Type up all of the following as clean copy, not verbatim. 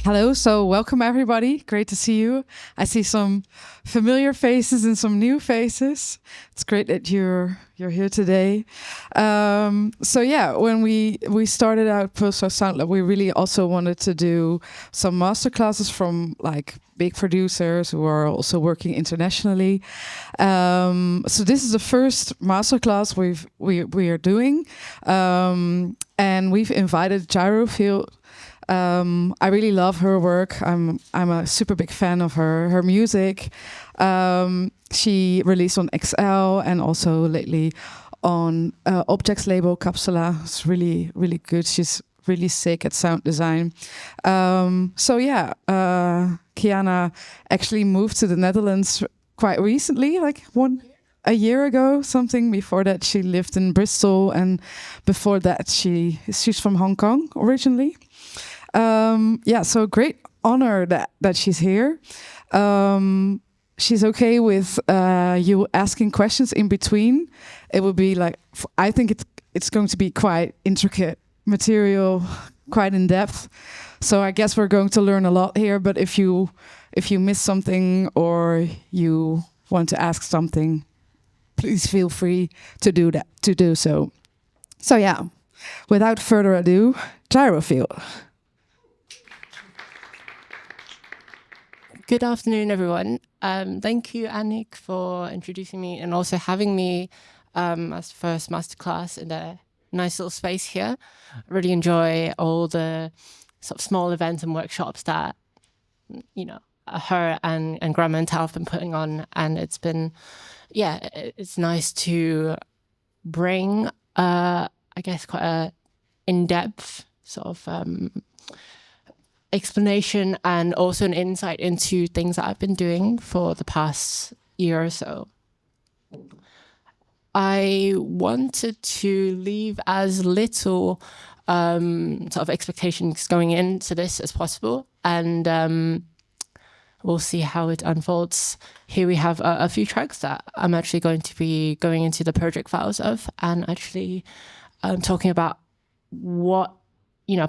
Hello, so welcome everybody. Great to see you. I see some familiar faces and some new faces. It's great that you're here today. So yeah, when we started out Pulsar Sound Lab, we really also wanted to do some masterclasses from like big producers who are also working internationally. So this is the first masterclass we are doing, and we've invited Gyrofield. I really love her work. I'm a super big fan of her music. She released on XL and also lately on Objects label Capsula. It's really good. She's really sick at sound design. So yeah, Kiana actually moved to the Netherlands quite recently, like a year ago, something. Before that, she lived in Bristol, and before that, she's from Hong Kong originally. Yeah, so great honor that she's here. She's okay with you asking questions in between. It will be like, I think it's going to be quite intricate material, quite in depth. So I guess we're going to learn a lot here. But if you miss something or you want to ask something, please feel free to do so. So yeah, without further ado, Gyrofield. Good afternoon, everyone. Thank you, Annick, for introducing me and also having me as first masterclass in a nice little space here. I really enjoy all the sort of small events and workshops that, her and Grandma and Tal have been putting on. And it's been, it's nice to bring, I guess, quite a in-depth sort of explanation and also an insight into things that I've been doing for the past year or so. I wanted to leave as little sort of expectations going into this as possible, and we'll see how it unfolds. Here we have a few tracks that I'm actually going to be going into the project files of and actually talking about what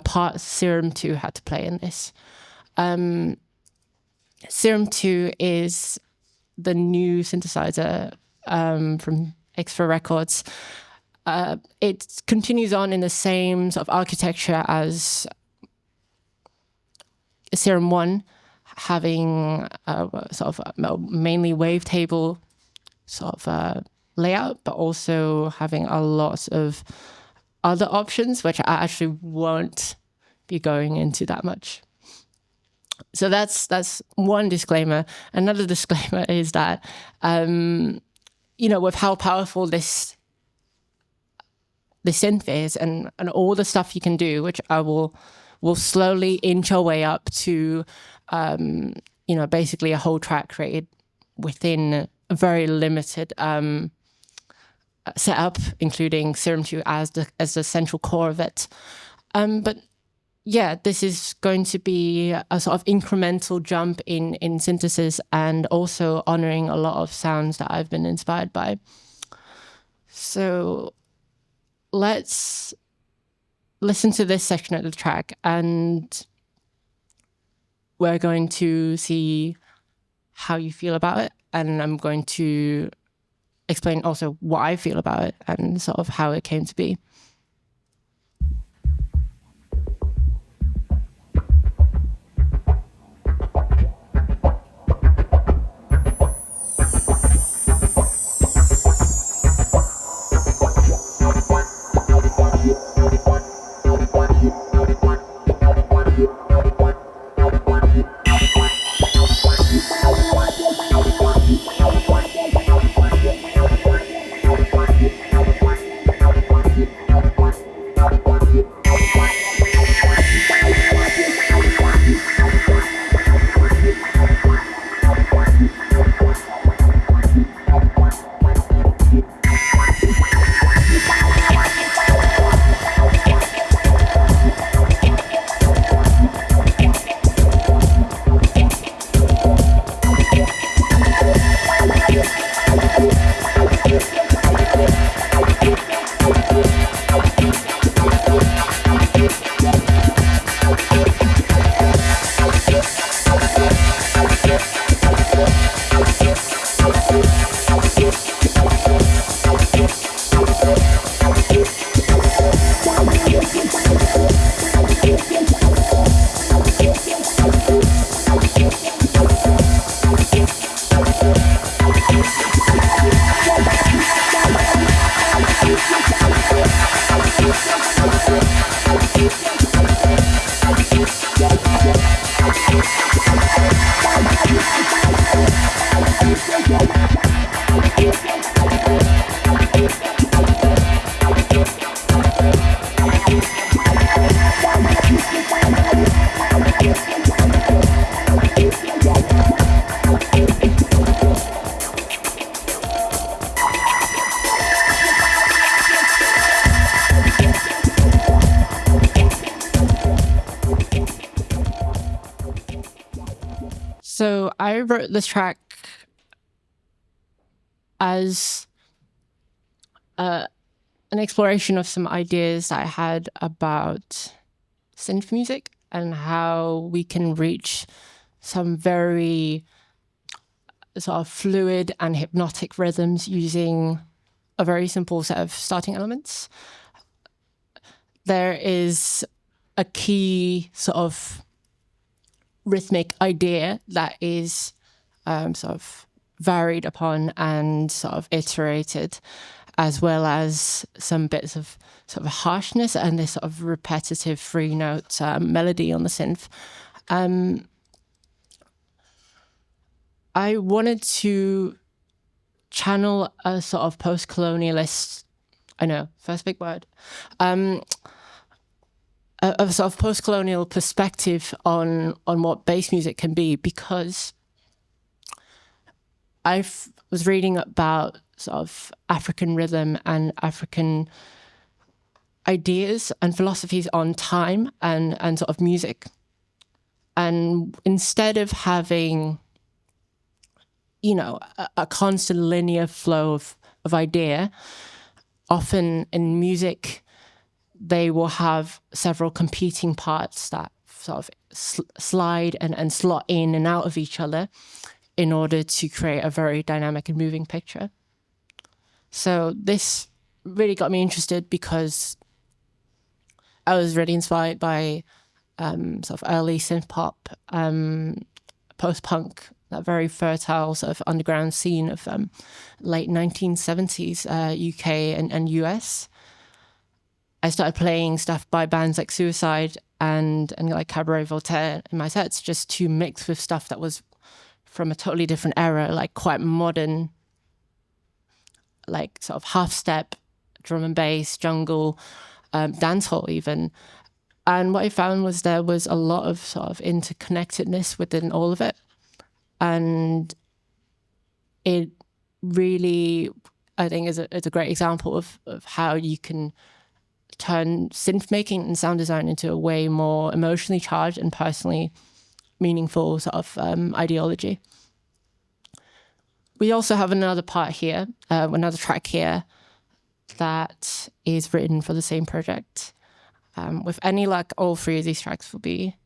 part Serum 2 had to play in this. Serum 2 is the new synthesizer from Extra Records. It continues on in the same sort of architecture as Serum 1, having sort of mainly wavetable sort of layout, but also having a lot of other options, which I actually won't be going into that much. So that's one disclaimer. Another disclaimer is that, with how powerful this synth is and all the stuff you can do, which I will slowly inch our way up to, basically a whole track created within a very limited setup, including Serum 2 as the central core of it. But yeah, this is going to be a sort of incremental jump in synthesis and also honoring a lot of sounds that I've been inspired by. So let's listen to this section of the track, and we're going to see how you feel about it, and I'm going to explain also what I feel about it and sort of how it came to be. So I wrote this track as an exploration of some ideas that I had about synth music and how we can reach some very sort of fluid and hypnotic rhythms using a very simple set of starting elements. There is a key sort of rhythmic idea that is sort of varied upon and sort of iterated, as well as some bits of sort of harshness and this sort of repetitive 3-note melody on the synth. I wanted to channel a sort of post-colonialist, I know, first big word, a sort of post-colonial perspective on what bass music can be, because I was reading about sort of African rhythm and African ideas and philosophies on time and sort of music. And instead of having, you know, a constant linear flow of idea, often in music, they will have several competing parts that sort of slide and slot in and out of each other in order to create a very dynamic and moving picture. So this really got me interested because I was really inspired by sort of early synth pop, post-punk, that very fertile sort of underground scene of late 1970s UK and US. I started playing stuff by bands like Suicide and like Cabaret Voltaire in my sets, just to mix with stuff that was from a totally different era, like quite modern, like sort of half step, drum and bass, jungle, dancehall even. And what I found was there was a lot of sort of interconnectedness within all of it. And it really, I think, is a great example of how you can turn synth making and sound design into a way more emotionally charged and personally meaningful sort of ideology. We also have another part here, another track here that is written for the same project. With any luck, all 3 of these tracks will be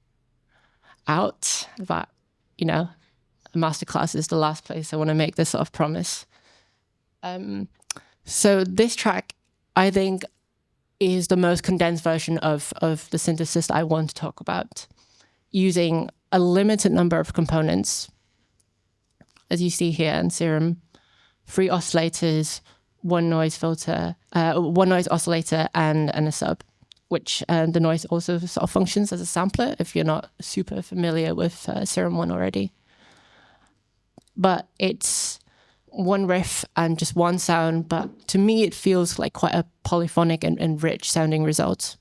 out, but, you know, a masterclass is the last place I want to make this sort of promise. So this track, I think, is the most condensed version of the synthesis that I want to talk about, using a limited number of components, as you see here in Serum: 3 oscillators, 1 noise filter, 1 noise oscillator, and a sub, which the noise also sort of functions as a sampler if you're not super familiar with Serum 1 already. But it's 1 riff and just 1 sound, but to me it feels like quite a polyphonic and rich sounding result.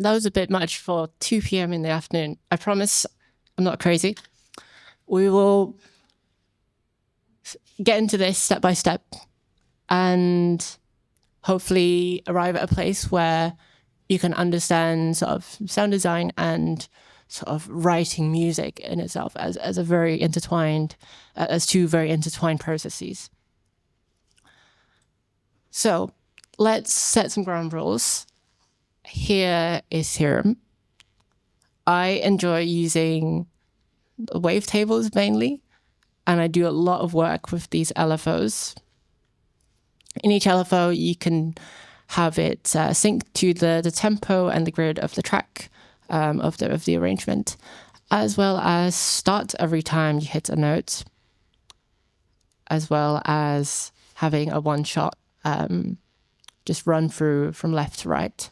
that was a bit much for 2 p.m. in the afternoon. I promise I'm not crazy. We will get into this step by step and hopefully arrive at a place where you can understand sort of sound design and sort of writing music in itself as a very intertwined, as two very intertwined processes. So let's set some ground rules. Here is Serum. I enjoy using wavetables mainly, and I do a lot of work with these LFOs. In each LFO, you can have it synced to the tempo and the grid of the track, of the arrangement, as well as start every time you hit a note, as well as having a one-shot just run through from left to right.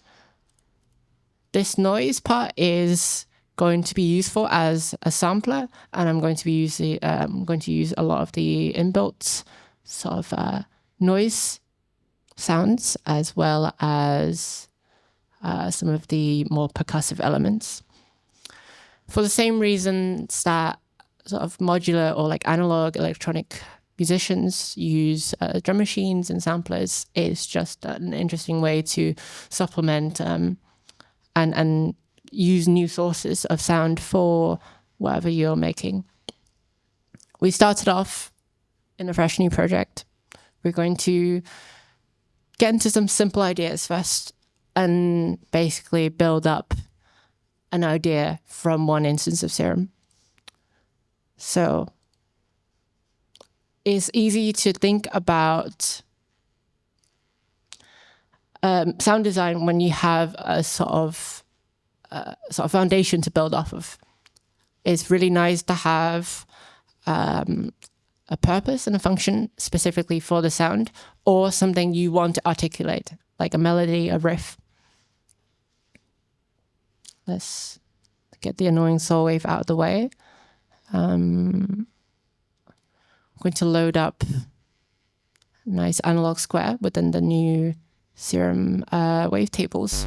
This noise part is going to be useful as a sampler, and I'm going to be using going to use a lot of the inbuilt sort of noise sounds, as well as some of the more percussive elements. For the same reasons that sort of modular or like analog electronic musicians use drum machines and samplers, is just an interesting way to supplement and use new sources of sound for whatever you're making. We started off in a fresh new project. We're going to get into some simple ideas first and basically build up an idea from one instance of Serum. So it's easy to think about sound design when you have a sort of foundation to build off of. It's really nice to have a purpose and a function specifically for the sound, or something you want to articulate, like a melody, a riff. Let's get the annoying saw wave out of the way. I'm going to load up a nice analog square within the new Serum wavetables.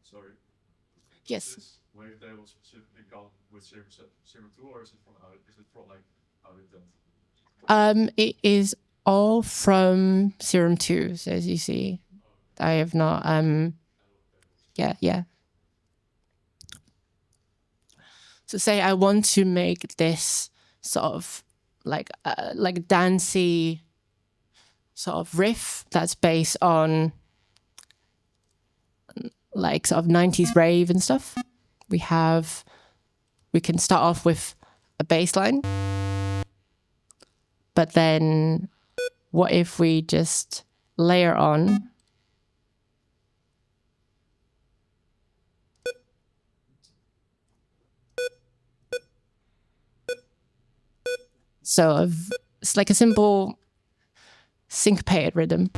Sorry. Yes. Is this wavetable specifically come with Serum 2, or is it from like how it done? It is all from Serum 2, so as you see. I have not, yeah. So say I want to make this sort of like dancey sort of riff that's based on like sort of 90s rave and stuff. We can start off with a bass line, but then what if we just layer on it's like a simple syncopated rhythm.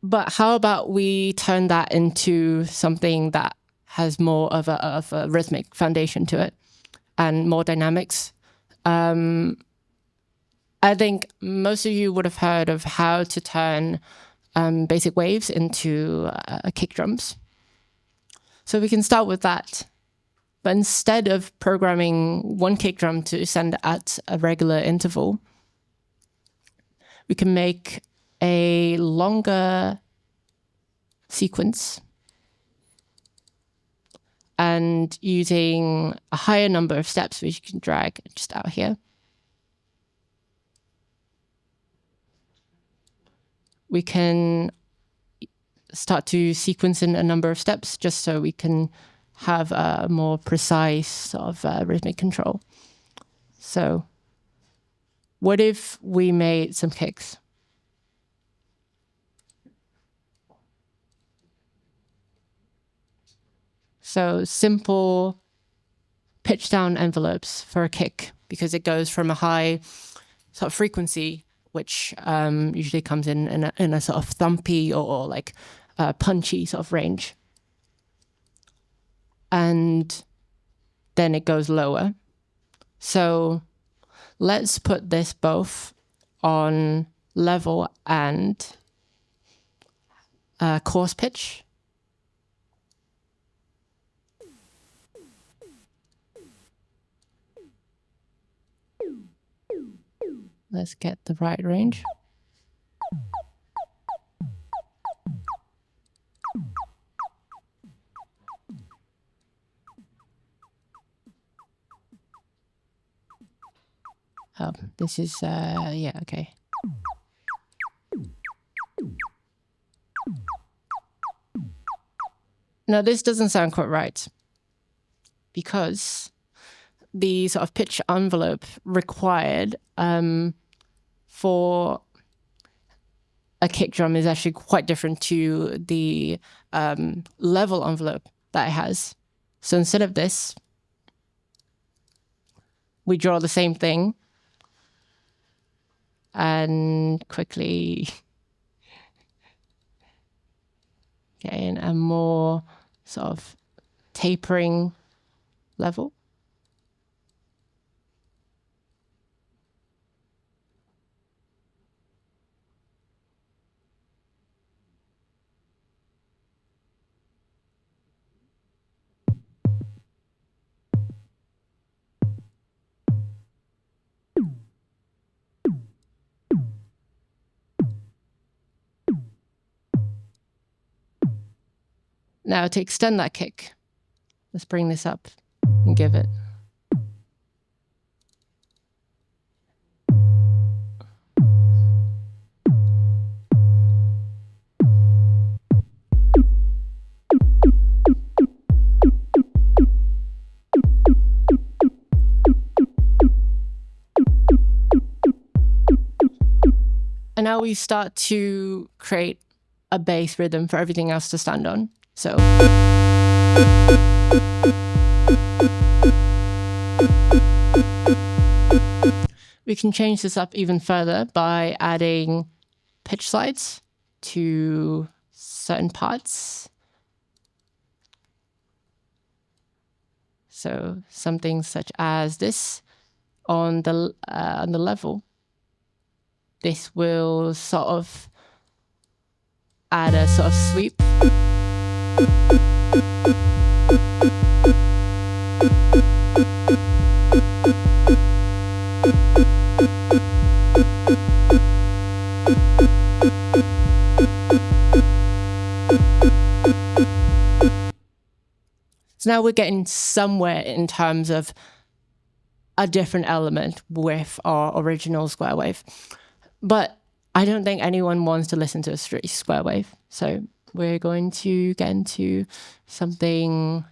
But how about we turn that into something that has more of a rhythmic foundation to it and more dynamics? I think most of you would have heard of how to turn basic waves into kick drums. So we can start with that. But instead of programming one kick drum to send at a regular interval, we can make a longer sequence and using a higher number of steps, which you can drag just out here. We can start to sequence in a number of steps just so we can have a more precise sort of rhythmic control. So what if we made some kicks? So simple pitch down envelopes for a kick, because it goes from a high sort of frequency which usually comes in a sort of thumpy or like punchy sort of range. And then it goes lower. So let's put this both on level and coarse pitch. Let's get the right range. Oh, this is, yeah, okay. Now, this doesn't sound quite right because the sort of pitch envelope required for a kick drum is actually quite different to the level envelope that it has. So instead of this, we draw the same thing and quickly gain a more sort of tapering level. Now to extend that kick, let's bring this up and give it. And now we start to create a bass rhythm for everything else to stand on. So we can change this up even further by adding pitch slides to certain parts. So something such as this on the level. This will sort of add a sort of sweep. So now we're getting somewhere in terms of a different element with our original square wave. But I don't think anyone wants to listen to a straight square wave. So we're going to get into something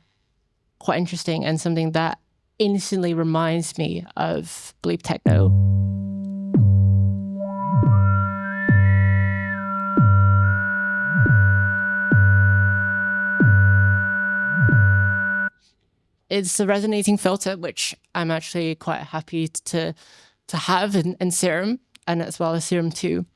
quite interesting and something that instantly reminds me of bleep techno. It's a resonating filter, which I'm actually quite happy to have in Serum, and as well as Serum 2.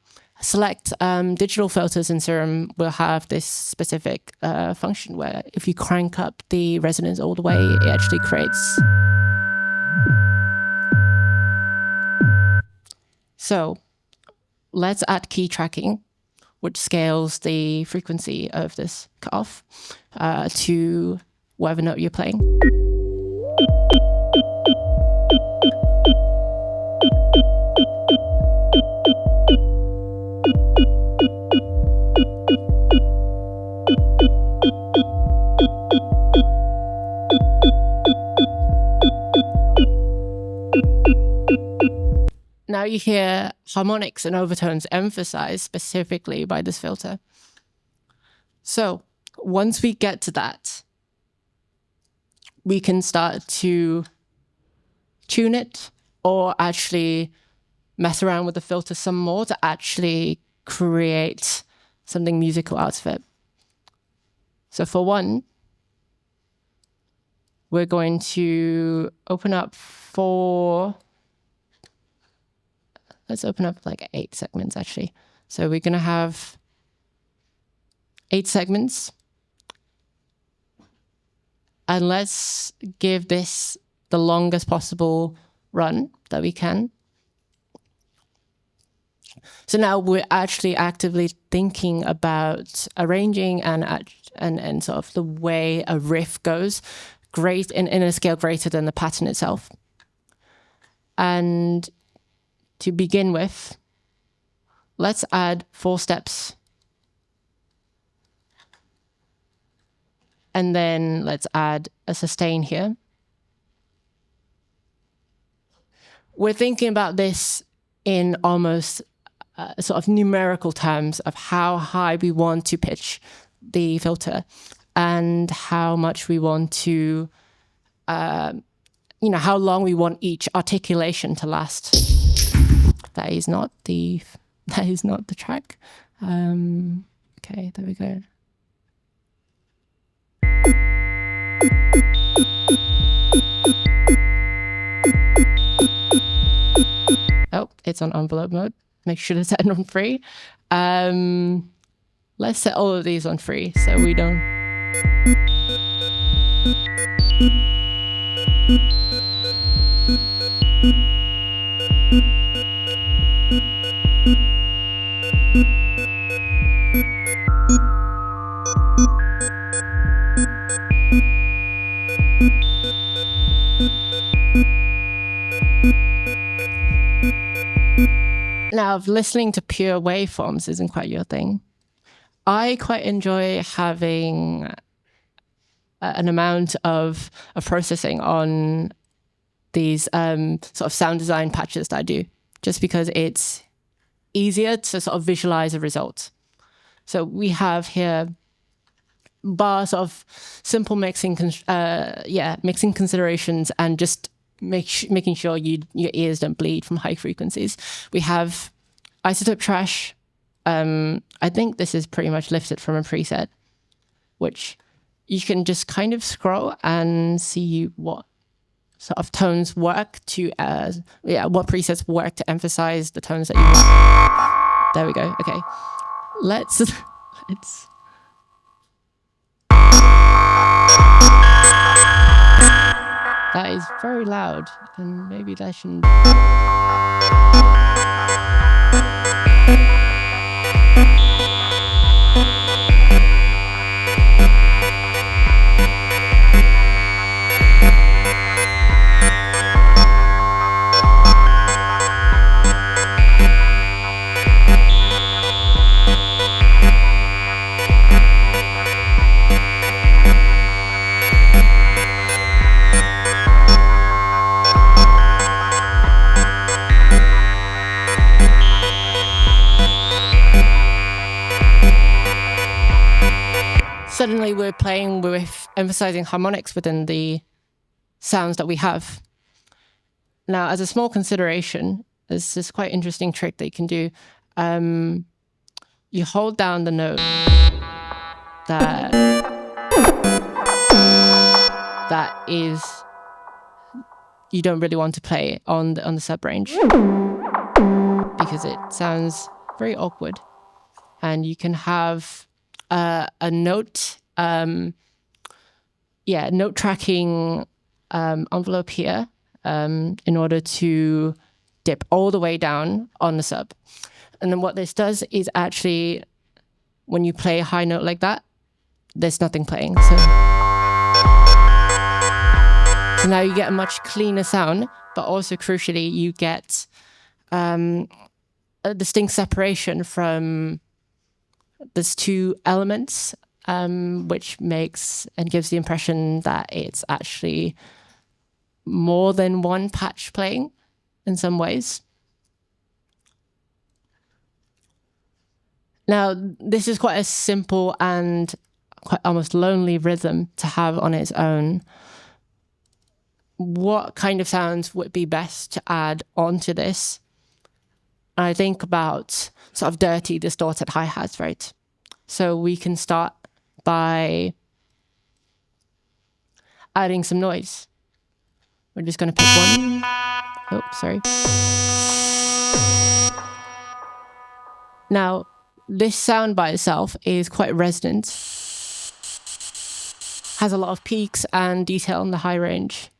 Select digital filters in Serum will have this specific function where if you crank up the resonance all the way, it actually creates. So let's add key tracking, which scales the frequency of this cutoff to whatever note you're playing. Now you hear harmonics and overtones emphasized specifically by this filter. So once we get to that, we can start to tune it or actually mess around with the filter some more to actually create something musical out of it. So for one, we're going to open up for let's open up like 8 segments actually. So we're gonna have 8 segments. And let's give this the longest possible run that we can. So now we're actually actively thinking about arranging and sort of the way a riff goes, great in a scale greater than the pattern itself. And to begin with, let's add 4 steps. And then let's add a sustain here. We're thinking about this in almost sort of numerical terms of how high we want to pitch the filter and how much we want to, how long we want each articulation to last. That is not the track. Okay, there we go. Oh, it's on envelope mode. Make sure to set it on free. Let's set all of these on free so we don't. Now, listening to pure waveforms isn't quite your thing. I quite enjoy having an amount of processing on these sort of sound design patches that I do, just because it's easier to sort of visualize a result. So we have here bar sort of simple mixing considerations and just making sure your ears don't bleed from high frequencies. We have isotope trash. I think this is pretty much lifted from a preset, which you can just kind of scroll and see what sort of tones work to, what presets work to emphasize the tones that you want. There we go. Okay, let's. That is very loud, and maybe that shouldn't. Suddenly we're playing with emphasizing harmonics within the sounds that we have. Now, as a small consideration, there's this quite interesting trick that you can do. You hold down the note that is you don't really want to play on the sub range because it sounds very awkward, and you can have a note, note tracking envelope here in order to dip all the way down on the sub. And then what this does is actually, when you play a high note like that, there's nothing playing. So now you get a much cleaner sound, but also crucially, you get a distinct separation from there's 2 elements, which makes and gives the impression that it's actually more than one patch playing in some ways. Now, this is quite a simple and quite almost lonely rhythm to have on its own. What kind of sounds would be best to add onto this? I think about sort of dirty, distorted hi-hats, right? So we can start by adding some noise. We're just going to pick one. Oh, sorry. Now, this sound by itself is quite resonant, has a lot of peaks and detail in the high range.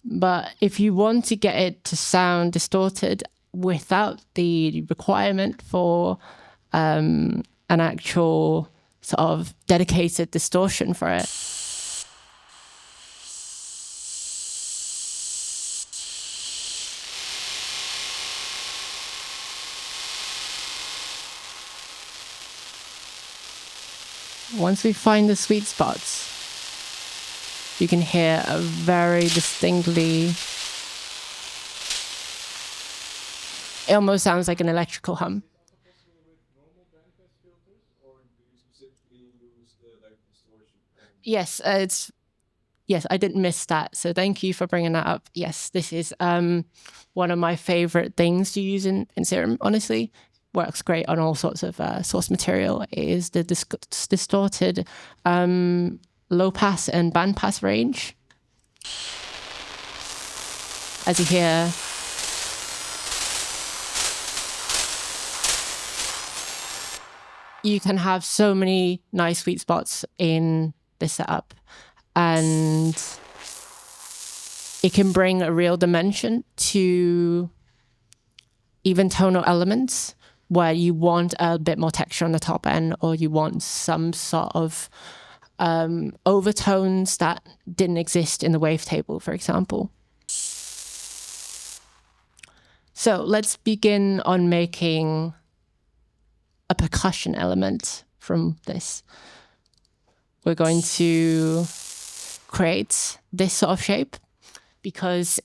But if you want to get it to sound distorted without the requirement for an actual sort of dedicated distortion for it, once we find the sweet spots, you can hear a very distinctly, it almost sounds like an electrical hum. Yes, yes, I didn't miss that. So thank you for bringing that up. Yes, this is one of my favorite things to use in Serum, honestly. Works great on all sorts of source material. It is the distorted low pass and band pass range. As you hear, you can have so many nice sweet spots in this setup, and it can bring a real dimension to even tonal elements where you want a bit more texture on the top end, or you want some sort of overtones that didn't exist in the wavetable, for example. So let's begin on making a percussion element from this. We're going to create this sort of shape because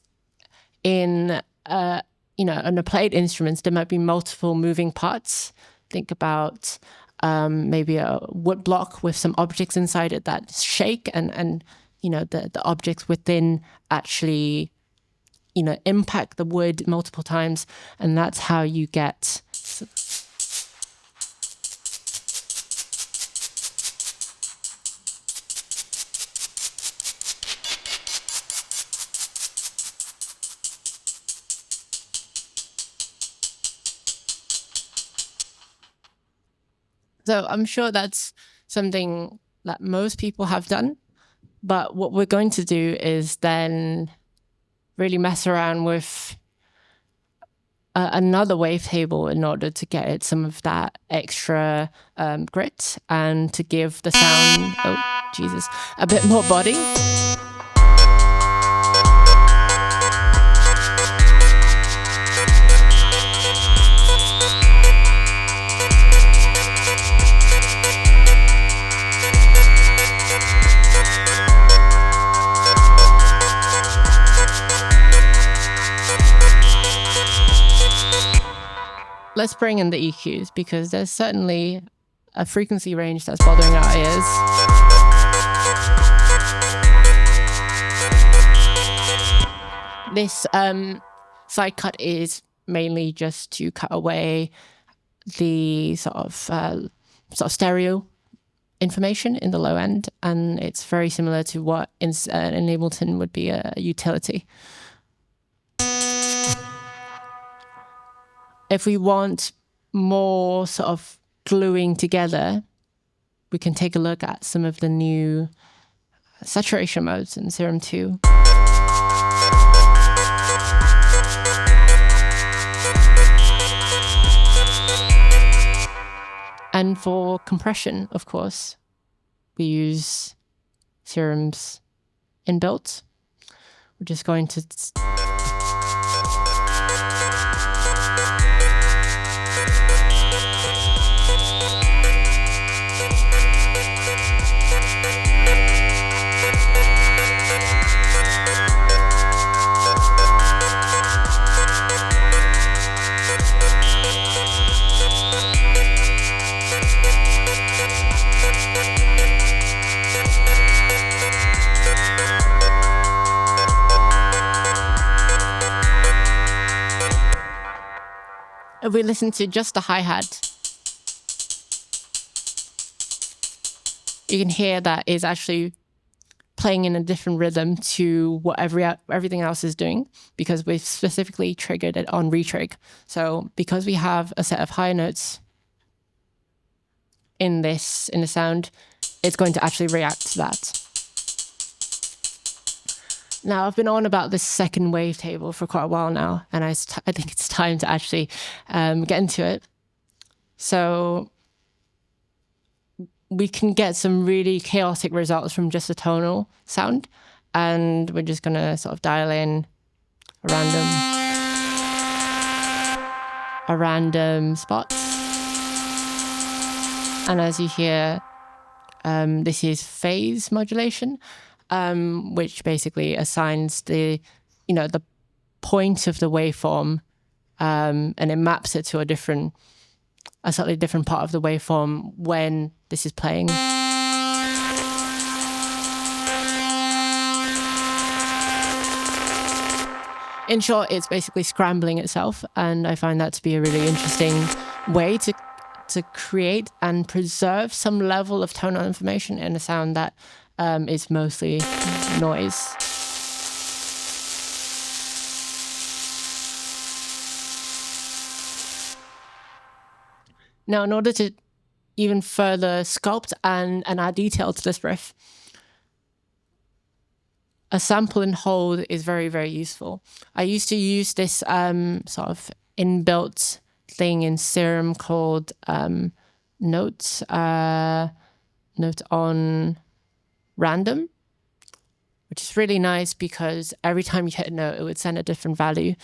in on the played instruments, there might be multiple moving parts. Think about maybe a wood block with some objects inside it that shake, and the objects within actually impact the wood multiple times, and that's how you get So I'm sure that's something that most people have done. But what we're going to do is then really mess around with another wavetable in order to get it some of that extra grit and to give the sound, a bit more body. Let's bring in the EQs because there's certainly a frequency range that's bothering our ears. This side cut is mainly just to cut away the sort of stereo information in the low end, and it's very similar to what in Ableton would be a utility. If we want more sort of gluing together, we can take a look at some of the new saturation modes in Serum 2. And for compression, of course, we use Serum's inbuilt. We're just going to if we listen to just the hi-hat, you can hear that is actually playing in a different rhythm to what everything else is doing because we've specifically triggered it on retrig. So because we have a set of high notes in the sound, it's going to actually react to that. Now, I've been on about this second wavetable for quite a while now, and I think it's time to actually get into it. So we can get some really chaotic results from just a tonal sound, and we're just going to sort of dial in a random spot. And as you hear, this is phase modulation, which basically assigns the point of the waveform, and it maps it to a slightly different part of the waveform when this is playing. In short, it's basically scrambling itself, and I find that to be a really interesting way to create and preserve some level of tonal information in a sound that is mostly noise. Now, in order to even further sculpt and add detail to this riff, a sample and hold is very, very useful. I used to use this sort of inbuilt thing in Serum called note on random, which is really nice because every time you hit a note, it would send a different value.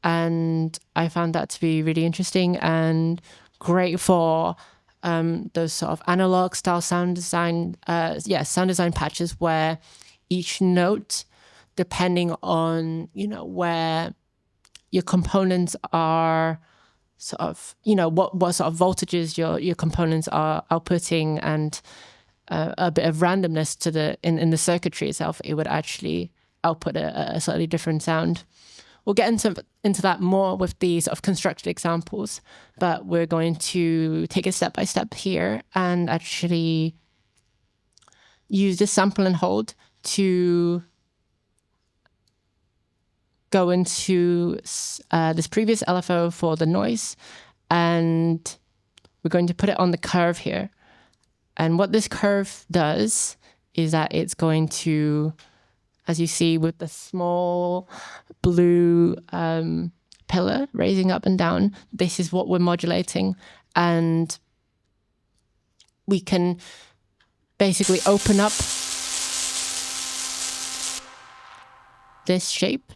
And I found that to be really interesting and great for those sort of analog style sound design patches where each note, depending on where your components are, sort of what sort of voltages your components are outputting, and a bit of randomness to in the circuitry itself, it would actually output a slightly different sound. We'll get into that more with these sort of constructed examples, but we're going to take it step by step here and actually use this sample and hold to go into this previous LFO for the noise, and we're going to put it on the curve here. And what this curve does is that it's going to, as you see with the small blue pillar raising up and down, this is what we're modulating. And we can basically open up this shape.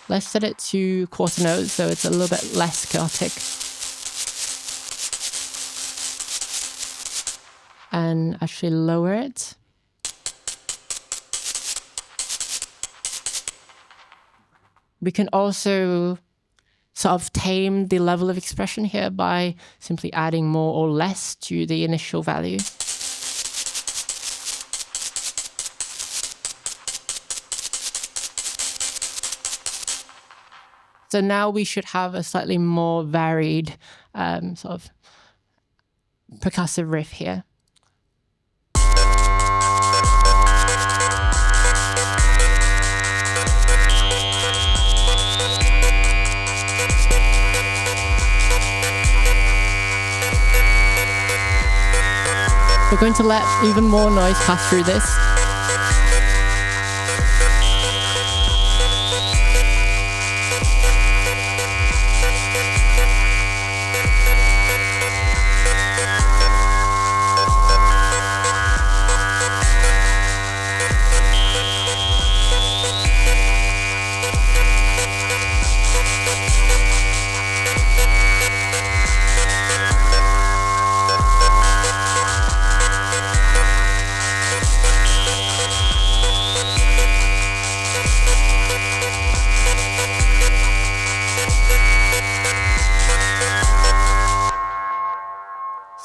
Let's set it to quarter notes so it's a little bit less chaotic. And actually lower it. We can also sort of tame the level of expression here by simply adding more or less to the initial value. So now we should have a slightly more varied sort of percussive riff here. We're going to let even more noise pass through this.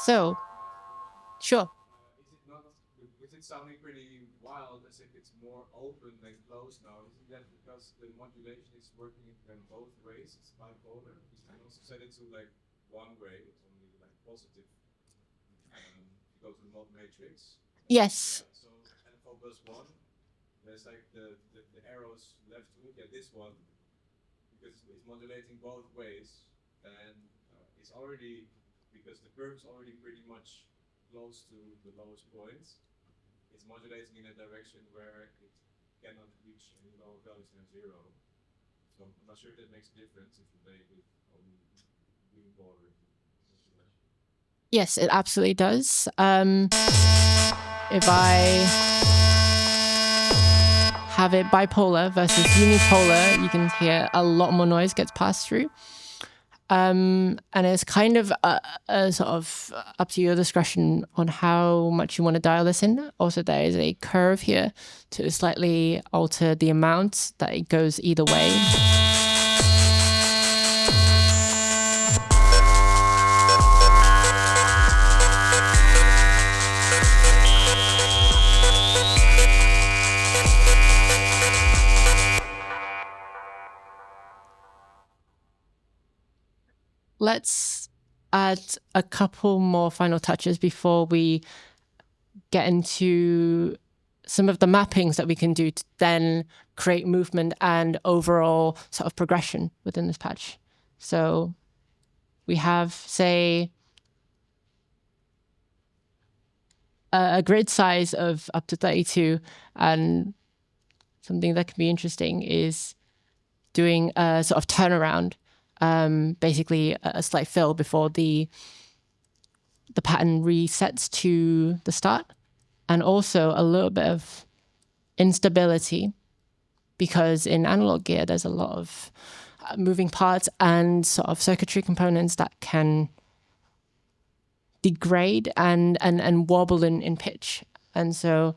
So, sure. Is it sounding pretty wild, as if it's more open than closed now? Isn't that because the modulation is working in both ways? It's bipolar. You can also set it to like one way, it's only like positive. You go to the mod matrix. Yes. Yeah, so NFO plus one, there's like the arrows left to look at this one, because it's modulating both ways. then it's already, because the curve is already pretty much close to the lowest points, it's modulating in a direction where it cannot reach any lower values than 0. So I'm not sure if that makes a difference if you play with only unipolar modulation. Yes, it absolutely does. If I have it bipolar versus unipolar, you can hear a lot more noise gets passed through. And it's kind of a sort of up to your discretion on how much you want to dial this in. Also, there is a curve here to slightly alter the amount that it goes either way. Let's add a couple more final touches before we get into some of the mappings that we can do to then create movement and overall sort of progression within this patch. So we have, say, a grid size of up to 32, and something that can be interesting is doing a sort of turnaround. Basically a slight fill before the pattern resets to the start, and also a little bit of instability, because in analog gear there's a lot of moving parts and sort of circuitry components that can degrade and wobble in pitch, and so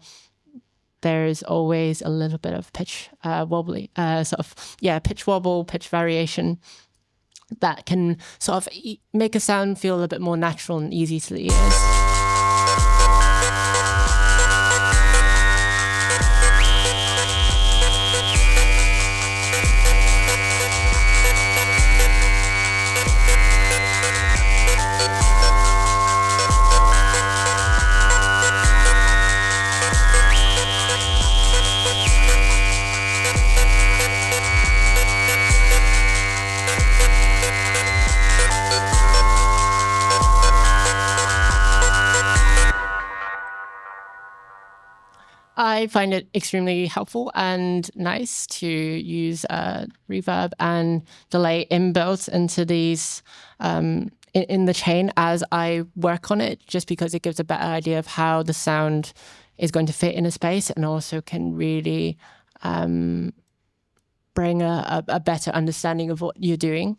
there's always a little bit of pitch pitch wobble, pitch variation that can sort of make a sound feel a bit more natural and easy to the ears. I find it extremely helpful and nice to use reverb and delay inbuilt into these in the chain as I work on it, just because it gives a better idea of how the sound is going to fit in a space, and also can really bring a better understanding of what you're doing,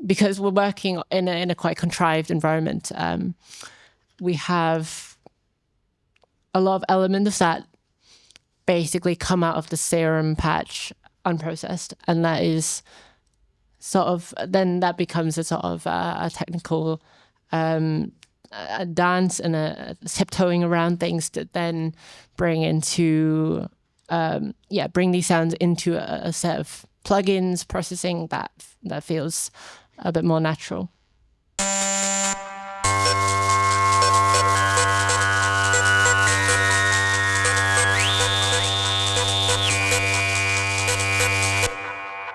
because we're working in a quite contrived environment. We have a lot of elements that basically come out of the Serum patch unprocessed, and that is sort of, then that becomes a sort of a technical a dance and a tiptoeing around things to then bring into bring these sounds into a set of plugins processing that feels a bit more natural.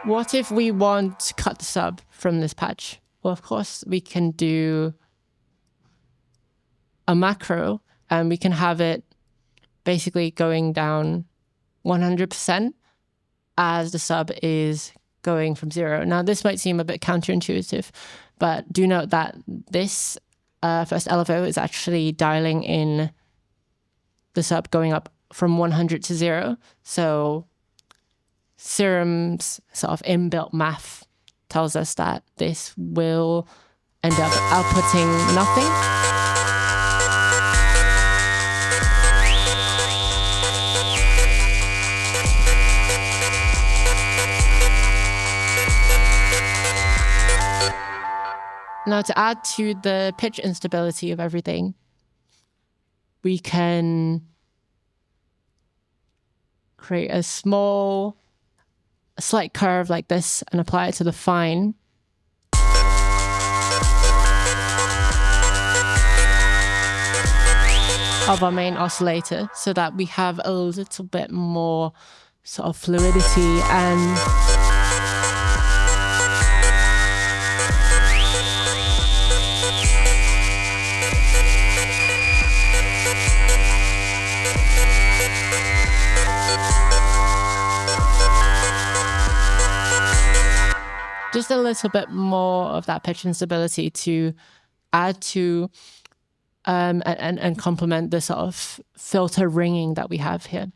What if we want to cut the sub from this patch? Well, of course, we can do a macro, and we can have it basically going down 100% as the sub is going from 0. Now, this might seem a bit counterintuitive, but do note that this first LFO is actually dialing in the sub going up from 100 to 0. So Serum's sort of inbuilt math tells us that this will end up outputting nothing. Now, to add to the pitch instability of everything, we can create a slight curve like this and apply it to the fine. Of our main oscillator, so that we have a little bit more sort of fluidity and just a little bit more of that pitch instability to add to and complement the sort of filter ringing that we have here.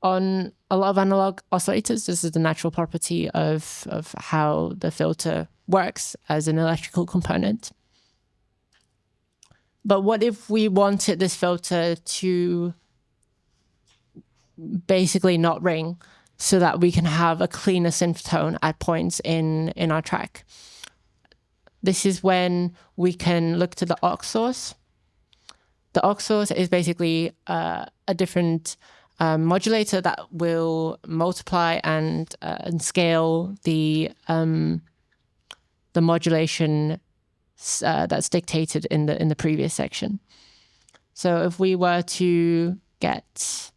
On a lot of analog oscillators, this is the natural property of how the filter works as an electrical component. But what if we wanted this filter to basically not ring so that we can have a cleaner synth tone at points in our track? This is when we can look to the aux source. The aux source is basically a different modulator that will multiply and scale the modulation that's dictated in the previous section. So if we were to get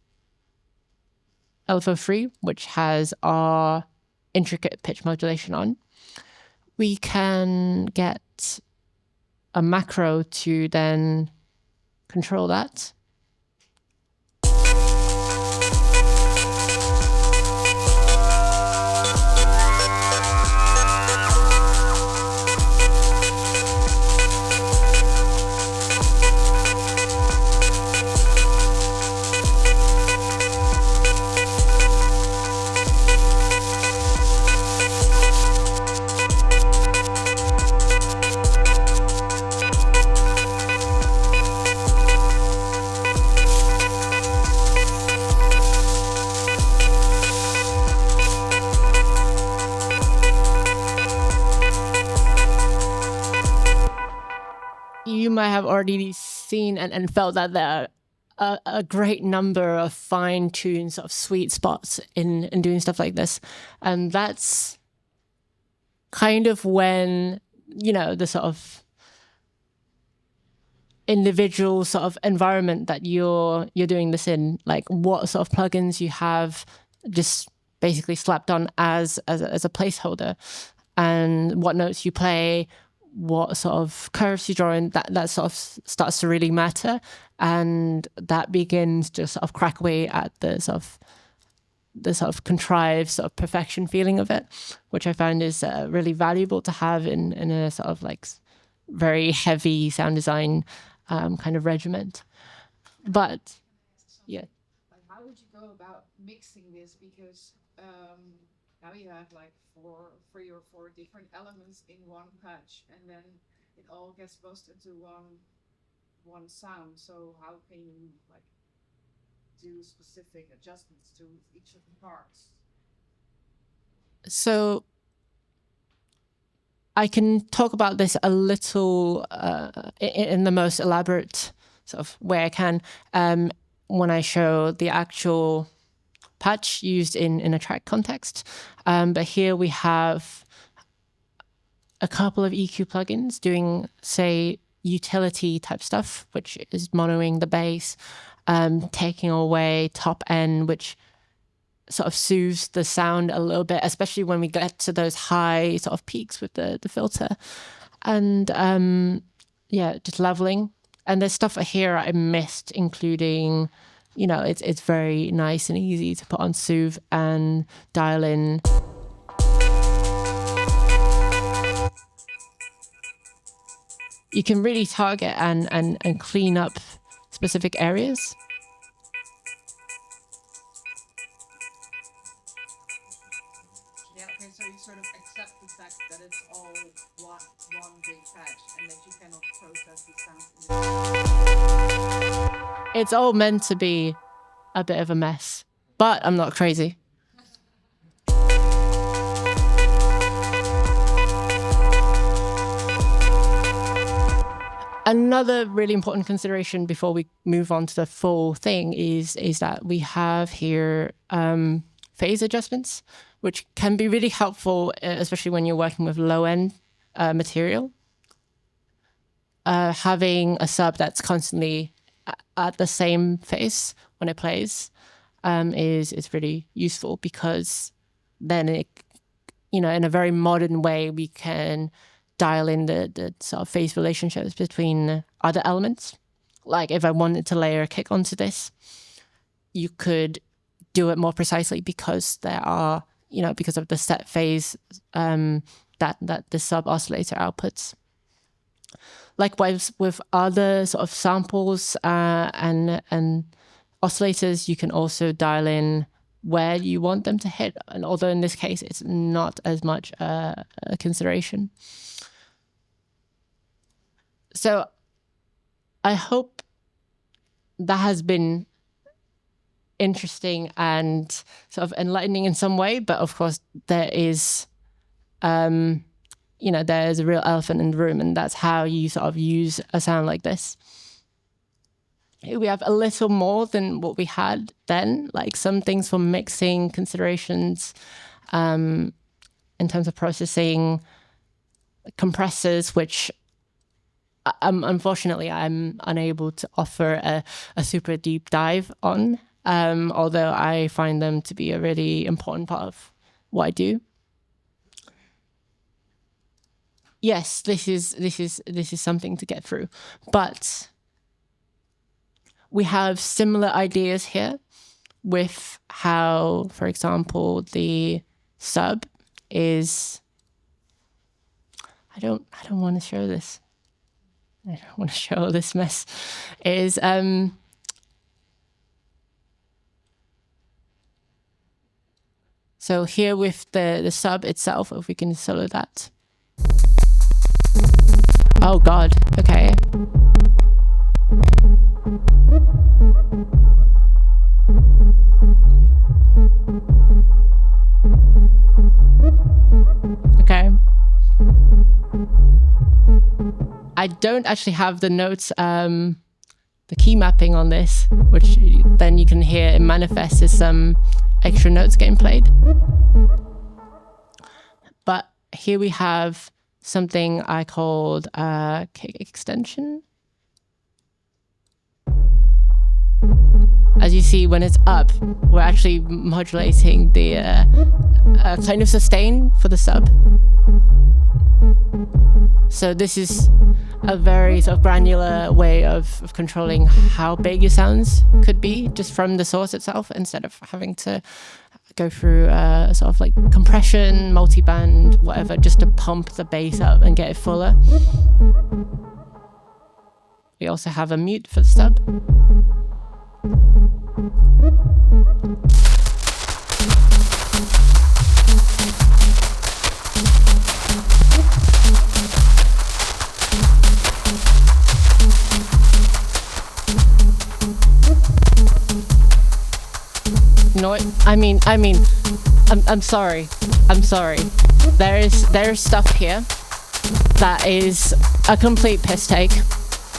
LFO3, which has our intricate pitch modulation on, we can get a macro to then control that. You might have already seen and felt that there are a great number of fine-tuned sort of sweet spots in doing stuff like this. And that's kind of when, you know, the sort of individual sort of environment that you're doing this in, like what sort of plugins you have just basically slapped on as a placeholder, and what notes you play, what sort of curves you draw in, that sort of starts to really matter, and that begins to sort of crack away at the sort of contrived sort of perfection feeling of it, which I found is really valuable to have in a sort of like very heavy sound design kind of regiment. But yeah, like how would you go about mixing this? Because now you have like three or four different elements in one patch, and then it all gets buzzed into one sound. So how can you like do specific adjustments to each of the parts? So I can talk about this a little in the most elaborate sort of way I can when I show the actual patch used in a track context. But here we have a couple of EQ plugins doing, say, utility type stuff, which is monoing the bass, taking away top end, which sort of soothes the sound a little bit, especially when we get to those high sort of peaks with the filter. And yeah, just leveling. And there's stuff here I missed, including, you know, it's very nice and easy to put on soothe and dial in. You can really target and clean up specific areas. Yeah, okay, so you sort of accept the fact that it's all one big patch and that you cannot process the sound. It's all meant to be a bit of a mess, but I'm not crazy. Another really important consideration before we move on to the full thing is that we have here phase adjustments, which can be really helpful, especially when you're working with low-end material. Having a sub that's constantly at the same phase when it plays is really useful, because then it, you know, in a very modern way, we can dial in the sort of phase relationships between other elements. Like if I wanted to layer a kick onto this, you could do it more precisely because there are because of the set phase that the sub oscillator outputs. Likewise, with other sort of samples and oscillators, you can also dial in where you want them to hit. And although in this case, it's not as much a consideration. So I hope that has been interesting and sort of enlightening in some way. But of course, there is, there's a real elephant in the room, and that's how you sort of use a sound like this. We have a little more than what we had then, like some things for mixing considerations in terms of processing, compressors, which unfortunately I'm unable to offer a super deep dive on, although I find them to be a really important part of what I do. Yes, this is something to get through, but we have similar ideas here with how, for example, the sub is. I don't want to show this. I don't want to show this mess. Is so here with the sub itself, if we can solo that. Oh God. Okay. Okay. I don't actually have the notes, the key mapping on this, which then you can hear it manifests as some extra notes getting played. But here we have something I called kick extension. As you see, when it's up, we're actually modulating the kind of sustain for the sub. So this is a very sort of granular way of controlling how big your sounds could be just from the source itself, instead of having to go through sort of like compression, multi-band, whatever, just to pump the bass up and get it fuller. We also have a mute for the sub. No, I'm sorry. There is stuff here that is a complete piss take,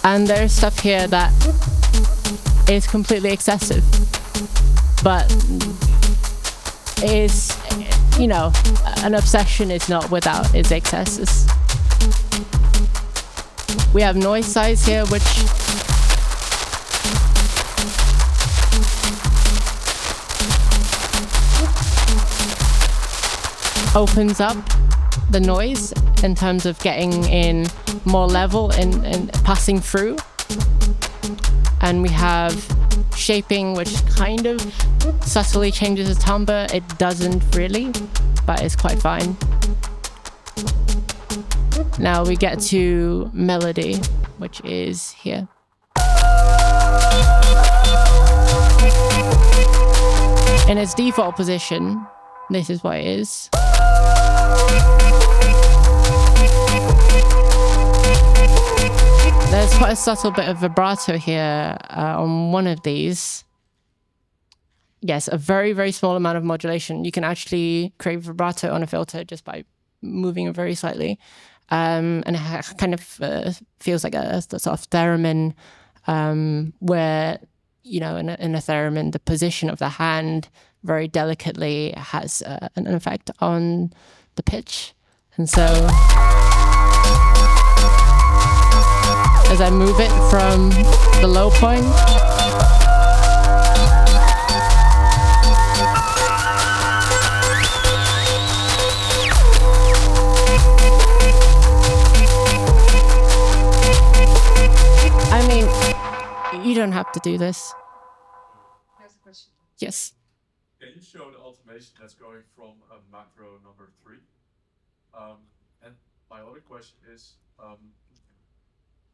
and there's stuff here that is completely excessive, but is, an obsession is not without its excesses. We have noise size here, which opens up the noise in terms of getting in more level and passing through. And we have shaping, which kind of subtly changes the timbre. It doesn't really, but it's quite fine. Now we get to melody, which is here. In its default position, this is what it is. There's quite a subtle bit of vibrato here on one of these. Yes, a very, very small amount of modulation. You can actually create vibrato on a filter just by moving it very slightly. And it kind of feels like a sort of theremin, where, in a theremin, the position of the hand very delicately has an effect on the pitch. And so as I move it from the low point, you don't have to do this. Here's a question. Yes. Can you show the ultimate information that's going from macro number 3. And my other question is,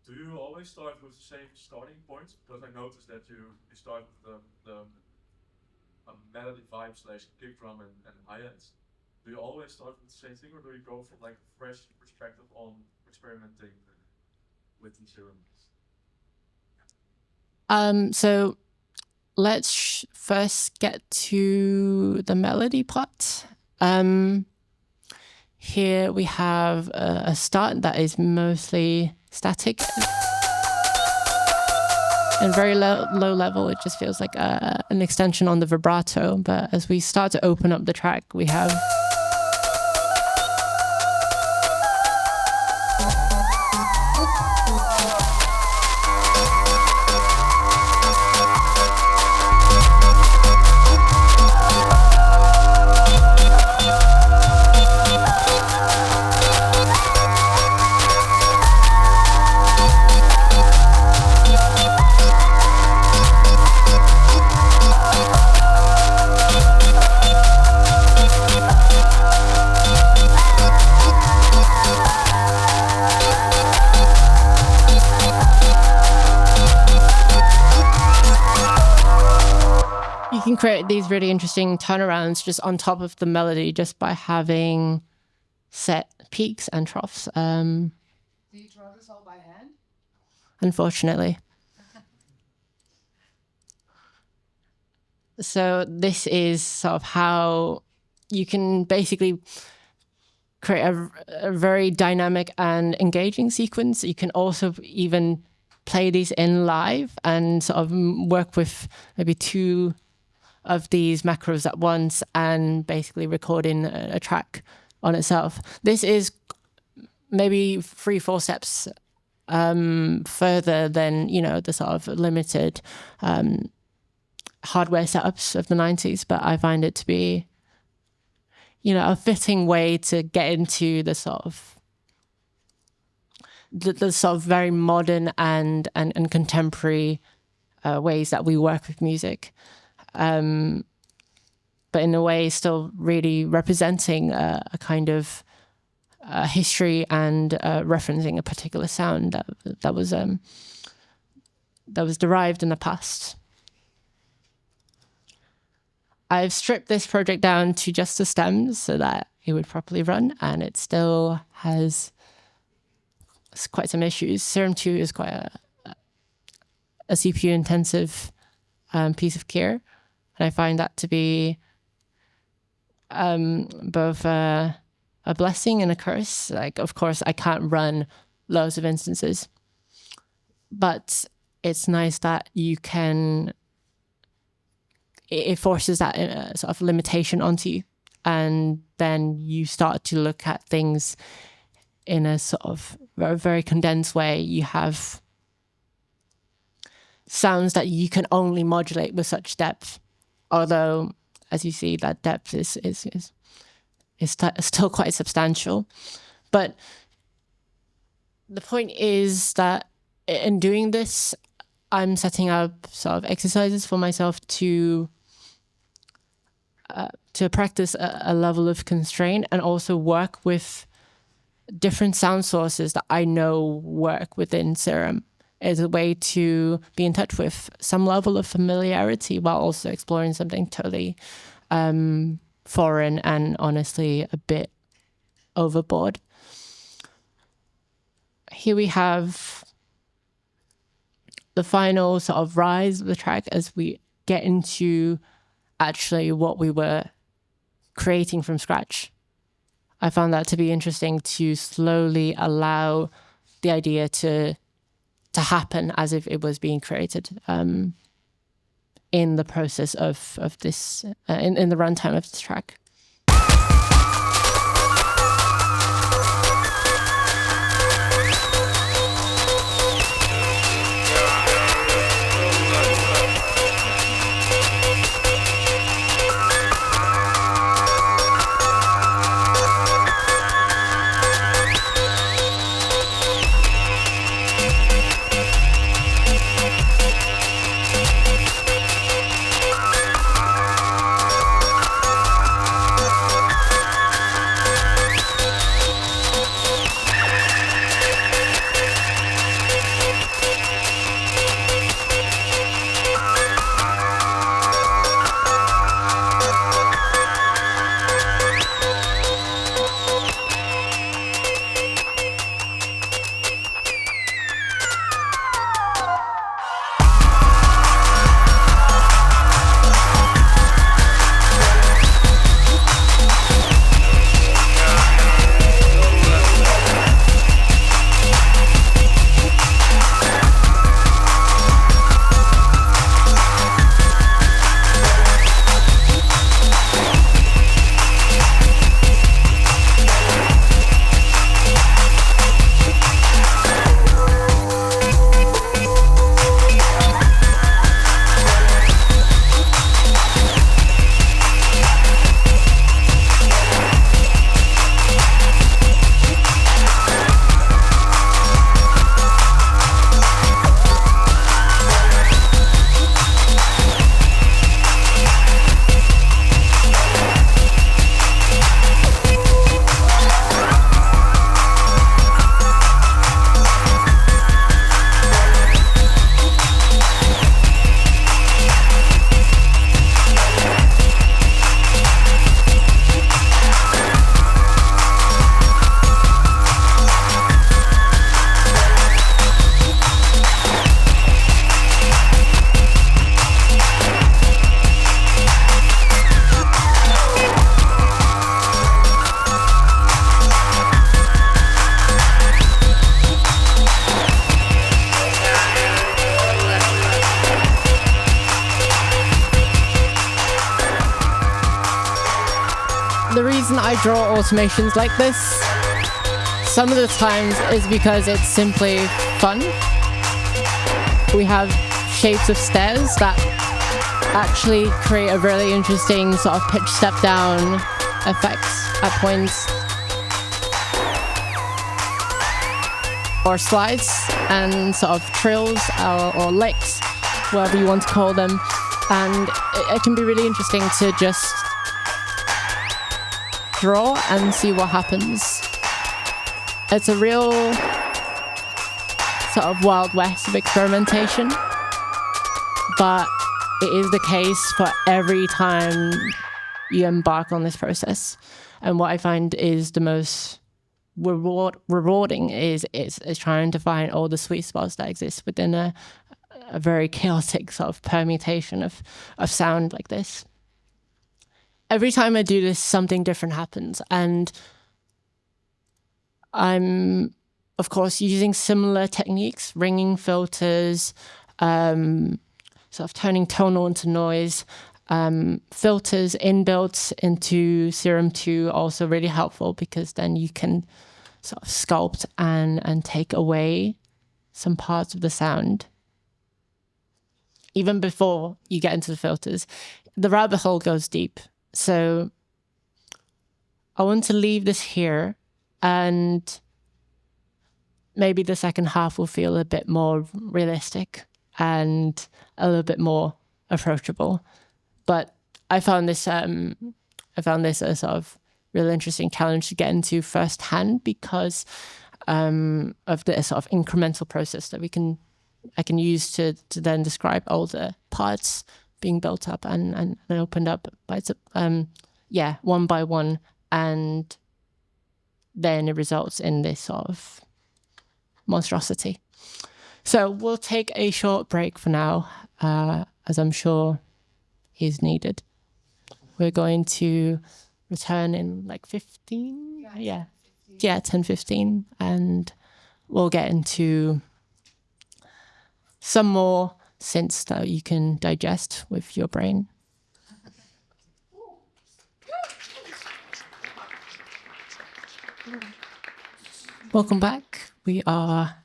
do you always start with the same starting point? Because I noticed that you start with the melody vibe / kick drum and hi-hats. Do you always start with the same thing, or do you go from like a fresh perspective on experimenting with the Serum? So let's first get to the melody part. Here we have a start that is mostly static and very low level. It just feels like an extension on the vibrato. But as we start to open up the track, we have can create these really interesting turnarounds just on top of the melody just by having set peaks and troughs. Do you draw this all by hand? Unfortunately. So this is sort of how you can basically create a very dynamic and engaging sequence. You can also even play these in live and sort of work with maybe 2 of these macros at once and basically recording a track on itself. This is maybe 3-4 steps further than, the sort of limited hardware setups of the 90s, but I find it to be, a fitting way to get into the sort of the sort of very modern and contemporary ways that we work with music. But in a way still really representing a kind of history and referencing a particular sound that was derived in the past. I've stripped this project down to just the stems so that it would properly run, and it still has quite some issues. Serum 2 is quite a CPU intensive piece of gear. And I find that to be both a blessing and a curse. Like, of course, I can't run loads of instances, but it's nice that you can, it forces that sort of limitation onto you. And then you start to look at things in a sort of very, very condensed way. You have sounds that you can only modulate with such depth. Although, as you see, that depth is still quite substantial. But the point is that in doing this, I'm setting up sort of exercises for myself to practice a level of constraint and also work with different sound sources that I know work within Serum. As a way to be in touch with some level of familiarity while also exploring something totally foreign and honestly a bit overboard. Here we have the final sort of rise of the track as we get into actually what we were creating from scratch. I found that to be interesting to slowly allow the idea to happen as if it was being created in the process of this, in the runtime of this track. reason I draw automations like this some of the times is because it's simply fun. We have shapes of stairs that actually create a really interesting sort of pitch step down effects at points, or slides and sort of trills or licks, whatever you want to call them. And it can be really interesting to just draw and see what happens. It's a real sort of wild west of experimentation, but it is the case for every time you embark on this process. And what I find is the most rewarding is trying to find all the sweet spots that exist within a very chaotic sort of permutation of sound like this. Every time I do this, something different happens. And I'm, of course, using similar techniques, ringing filters, sort of turning tonal into noise. Filters inbuilt into Serum 2 also really helpful, because then you can sort of sculpt and take away some parts of the sound. Even before you get into the filters, the rabbit hole goes deep. So I want to leave this here, and maybe the second half will feel a bit more realistic and a little bit more approachable. But I found this a sort of really interesting challenge to get into firsthand, because of the sort of incremental process that I can use to then describe all the parts being built up and opened up by one by one, and then it results in this sort of monstrosity. So we'll take a short break for now, as I'm sure is needed. We're going to return in like 15? Yeah, 10-15, and we'll get into some more synths that you can digest with your brain. Welcome back. We are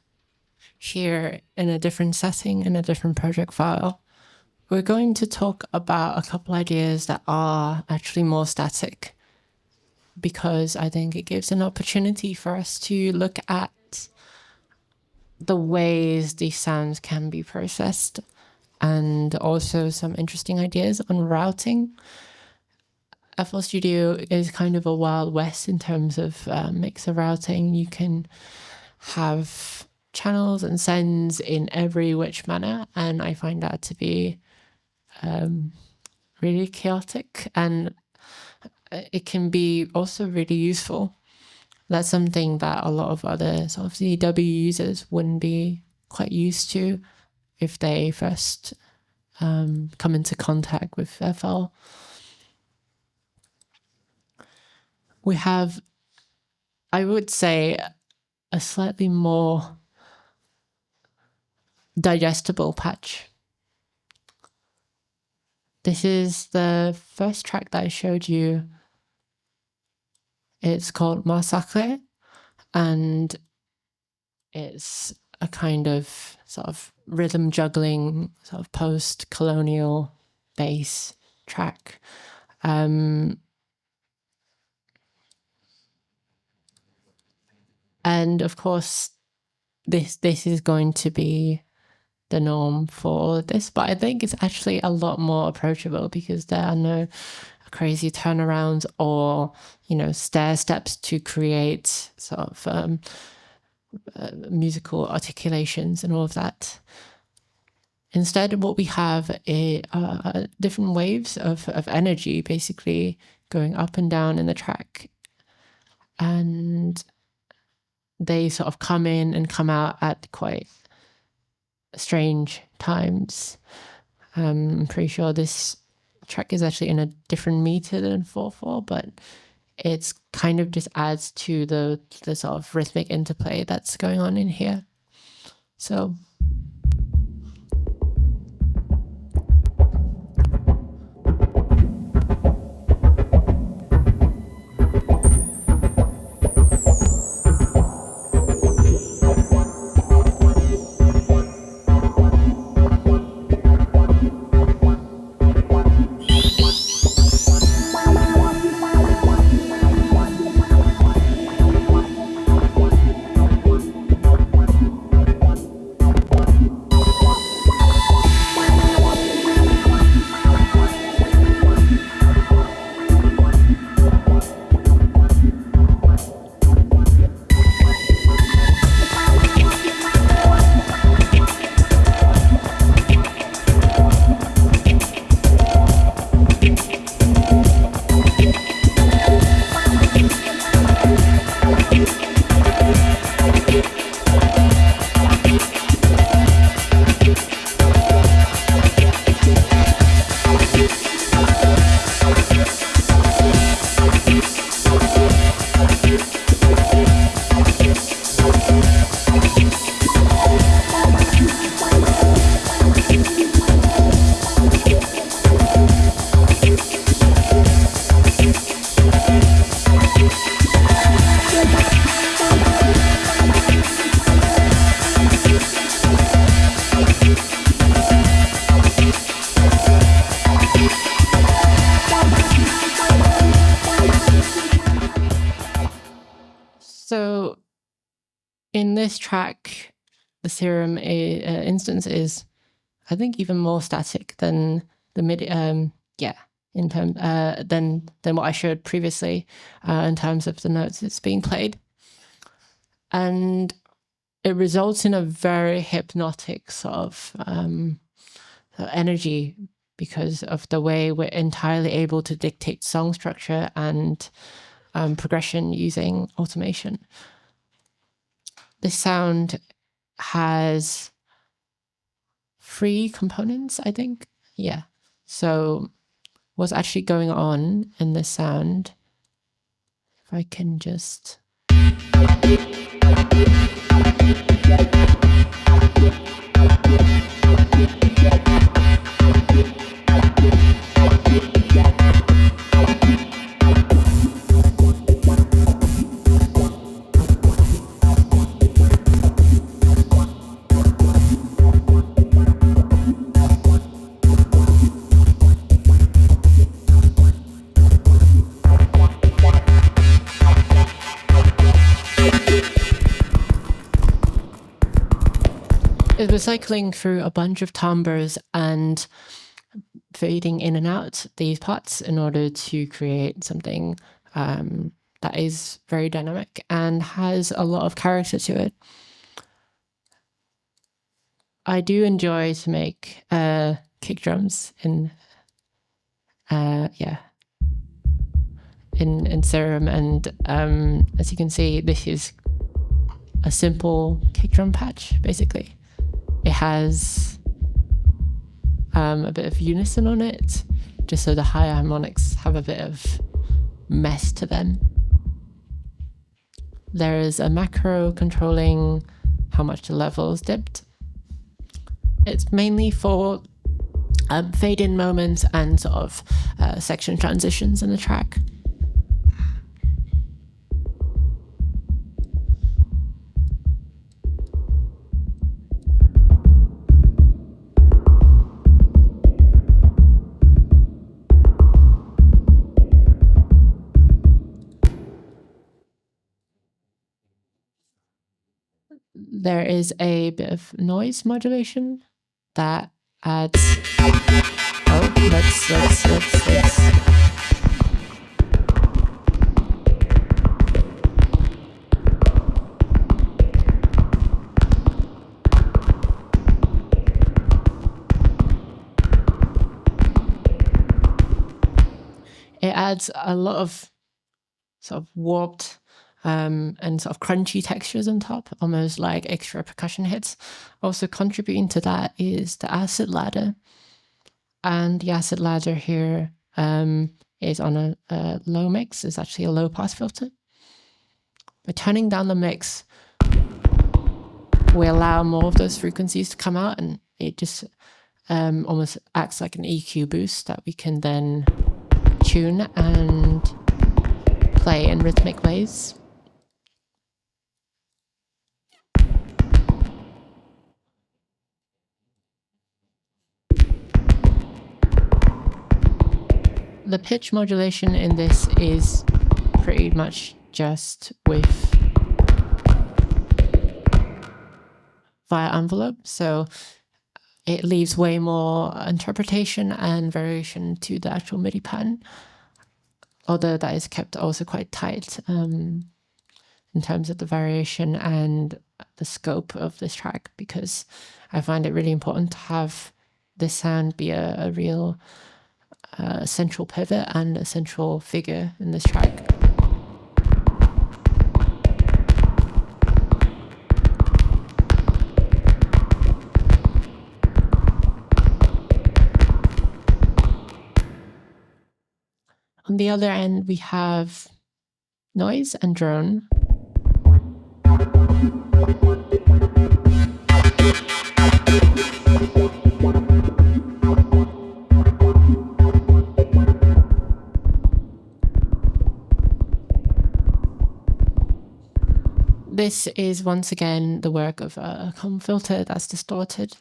here in a different setting, in a different project file. We're going to talk about a couple ideas that are actually more static, because I think it gives an opportunity for us to look at the ways these sounds can be processed, and also some interesting ideas on routing. FL Studio is kind of a wild west in terms of mixer routing. You can have channels and sends in every which manner, and I find that to be really chaotic, and it can be also really useful. That's something that a lot of other sort of CDW users wouldn't be quite used to if they first come into contact with FL. We have, I would say, a slightly more digestible patch. This is the first track that I showed you. It's called Masterclass, and it's a kind of sort of rhythm juggling, sort of post-colonial bass track. And of course, this is going to be the norm for all of this, but I think it's actually a lot more approachable, because there are no crazy turnarounds or, stair steps to create sort of musical articulations and all of that. Instead, what we have are different waves of energy, basically going up and down in the track, and they sort of come in and come out at quite strange times. I'm pretty sure this track is actually in a different meter than 4/4, but it's kind of just adds to the sort of rhythmic interplay that's going on in here. So So in this track, the Serum instance is, I think, even more static than the MIDI. In terms than what I showed previously in terms of the notes it's being played, and it results in a very hypnotic sort of energy because of the way we're entirely able to dictate song structure and progression using automation. This sound has 3 components, I think. Yeah. So what's actually going on in this sound, if I can just... We're cycling through a bunch of timbres and fading in and out these parts in order to create something that is very dynamic and has a lot of character to it. I do enjoy to make kick drums in Serum, and as you can see, this is a simple kick drum patch, basically. It has a bit of unison on it, just so the higher harmonics have a bit of mess to them. There is a macro controlling how much the level is dipped. It's mainly for fade-in moments and sort of section transitions in the track. There is a bit of noise modulation that adds... Oh, let's... It adds a lot of sort of warped and sort of crunchy textures on top, almost like extra percussion hits. Also contributing to that is the acid ladder. And the acid ladder here is on a low mix. It's actually a low pass filter. By turning down the mix, we allow more of those frequencies to come out, and it just almost acts like an EQ boost that we can then tune and play in rhythmic ways. The pitch modulation in this is pretty much just with via envelope, so it leaves way more interpretation and variation to the actual MIDI pattern, although that is kept also quite tight in terms of the variation and the scope of this track, because I find it really important to have this sound be a real central pivot and a central figure in this track. On the other end, we have noise and drone. This is once again the work of a comb filter that's distorted.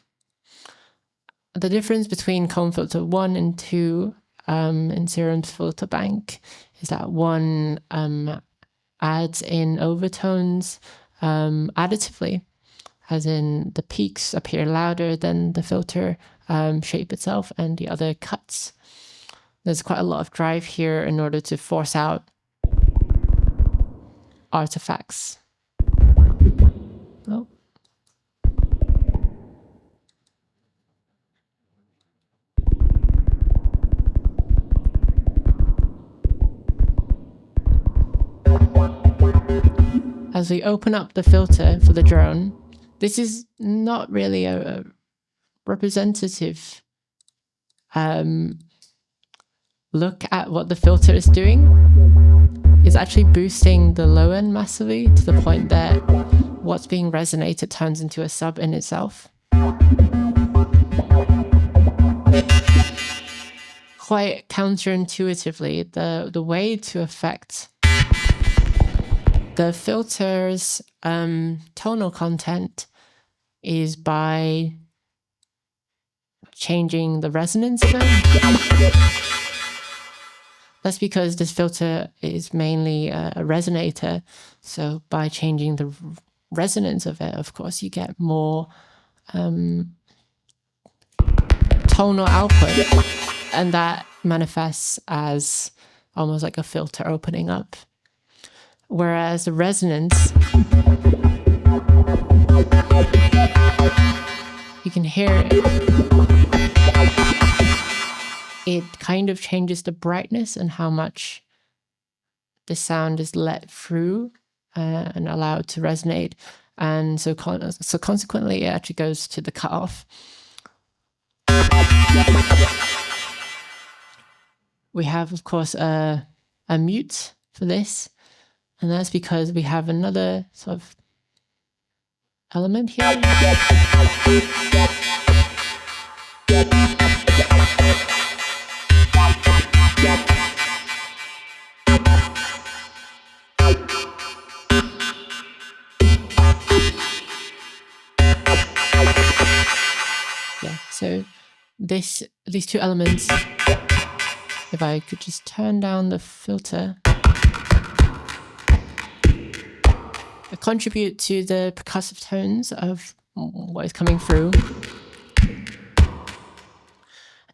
The difference between comb filter 1 and 2 in Serum's filter bank is that one adds in overtones additively, as in the peaks appear louder than the filter shape itself and the other cuts. There's quite a lot of drive here in order to force out artifacts. Oh. As we open up the filter for the drone, this is not really a representative look at what the filter is doing. It's actually boosting the low end massively to the point that what's being resonated turns into a sub in itself. Quite counterintuitively, the way to affect the filter's tonal content is by changing the resonance of it. That's because this filter is mainly a resonator. So by changing the resonance of it, of course, you get more tonal output. And that manifests as almost like a filter opening up. Whereas the resonance, you can hear it kind of changes the brightness and how much the sound is let through and allowed to resonate. And so consequently, it actually goes to the cutoff. We have, of course, a mute for this. And that's because we have another sort of element here. Yeah, so these two elements, if I could just turn down the filter, contribute to the percussive tones of what is coming through.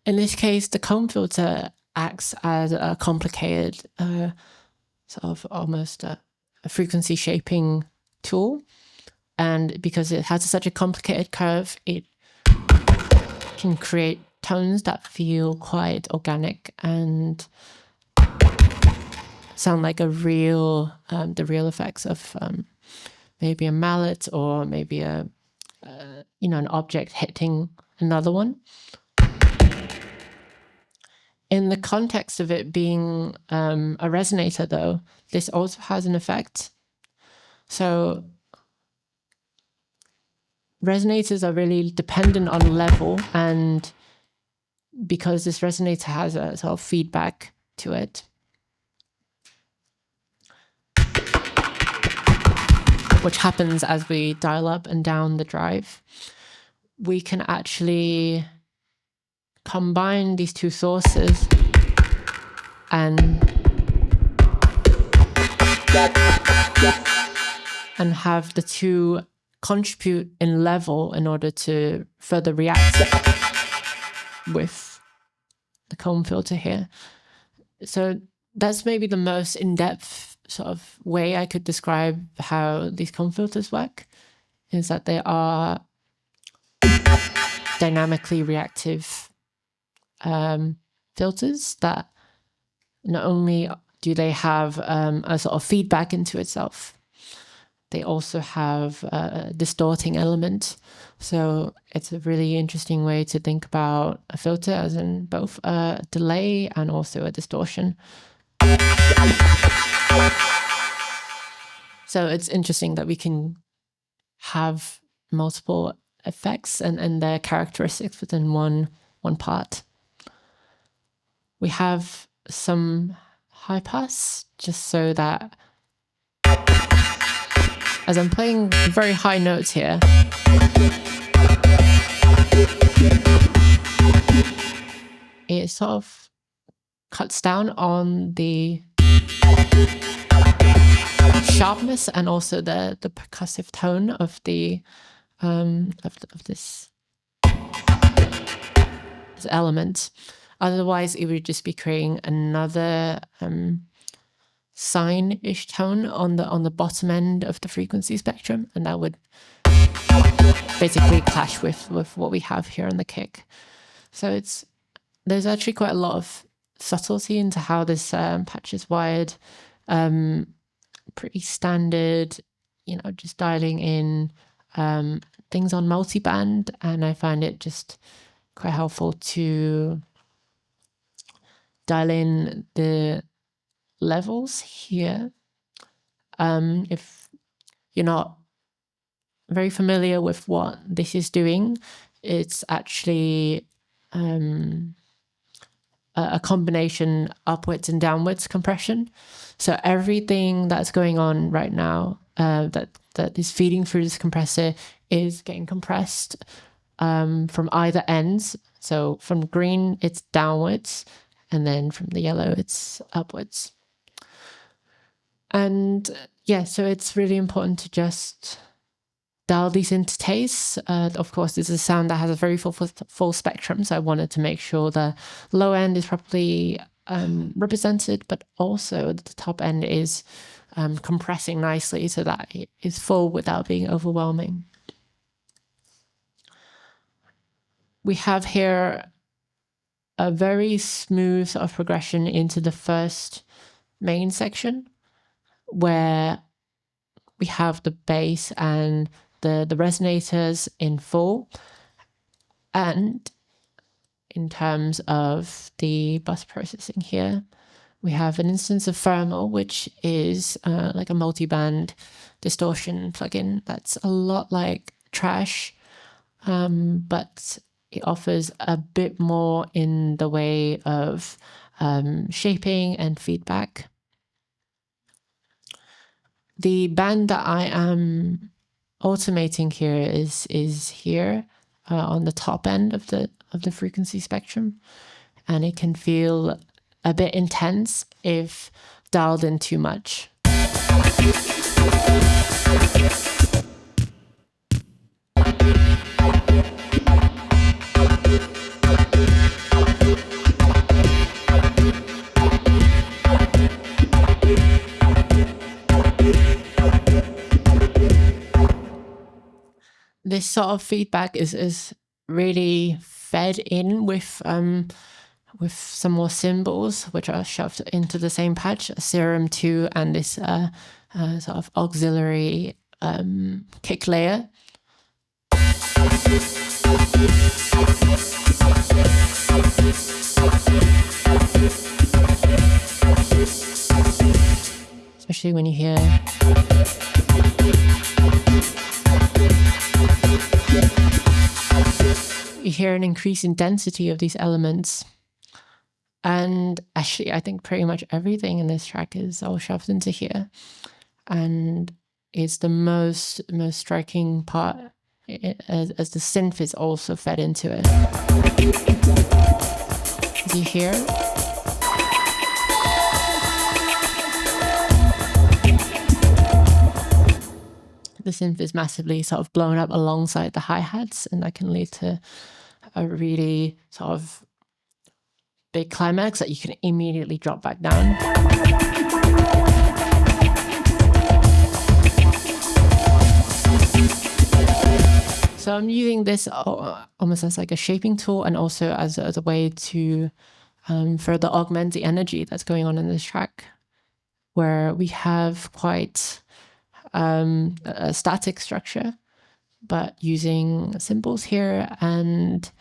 In this case, the comb filter acts as a complicated, sort of almost a frequency shaping tool. And because it has such a complicated curve, it can create tones that feel quite organic and sound like a real, the real effects of maybe a mallet or maybe an object hitting another one. In the context of it being a resonator, though, this also has an effect. So resonators are really dependent on level, and because this resonator has a sort of feedback to it, which happens as we dial up and down the drive, we can actually combine these two sources and have the two contribute in level in order to further react with the comb filter here. So that's maybe the most in-depth sort of way I could describe how these comb filters work, is that they are dynamically reactive filters that not only do they have a sort of feedback into itself, they also have a distorting element. So it's a really interesting way to think about a filter as in both a delay and also a distortion. So it's interesting that we can have multiple effects and their characteristics within one part. We have some high pass, just so that as I'm playing very high notes here, it sort of cuts down on the sharpness and also the percussive tone of the of this element. Otherwise, it would just be creating another sine-ish tone on the bottom end of the frequency spectrum, and that would basically clash with what we have here on the kick. So there's actually quite a lot of subtlety into how this patch is wired. Pretty standard, just dialing in things on multiband, and I find it just quite helpful to dial in the levels here. If you're not very familiar with what this is doing, it's actually a combination upwards and downwards compression. So everything that's going on right now that is feeding through this compressor is getting compressed from either ends. So from green, it's downwards, and then from the yellow, it's upwards. And yeah, so it's really important to just dial these into taste. Of course, this is a sound that has a very full spectrum, so I wanted to make sure the low end is properly represented, but also the top end is compressing nicely so that it is full without being overwhelming. We have here a very smooth sort of progression into the first main section, where we have the bass and the resonators in full. And in terms of the bus processing here, we have an instance of thermal, which is like a multi-band distortion plugin that's a lot like Trash, but it offers a bit more in the way of shaping and feedback. The band that I am automating here is here on the top end of the frequency spectrum, and it can feel a bit intense if dialed in too much. This sort of feedback is really fed in with some more cymbals, which are shoved into the same patch, Serum 2, and this sort of auxiliary kick layer. Especially when you hear an increase in density of these elements. And actually, I think pretty much everything in this track is all shoved into here. And it's the most striking part as the synth is also fed into it. Do you hear? The synth is massively sort of blown up alongside the hi-hats, and that can lead to a really sort of big climax that you can immediately drop back down. So I'm using this almost as like a shaping tool, and also as a way to further augment the energy that's going on in this track, where we have quite a static structure, but using cymbals here and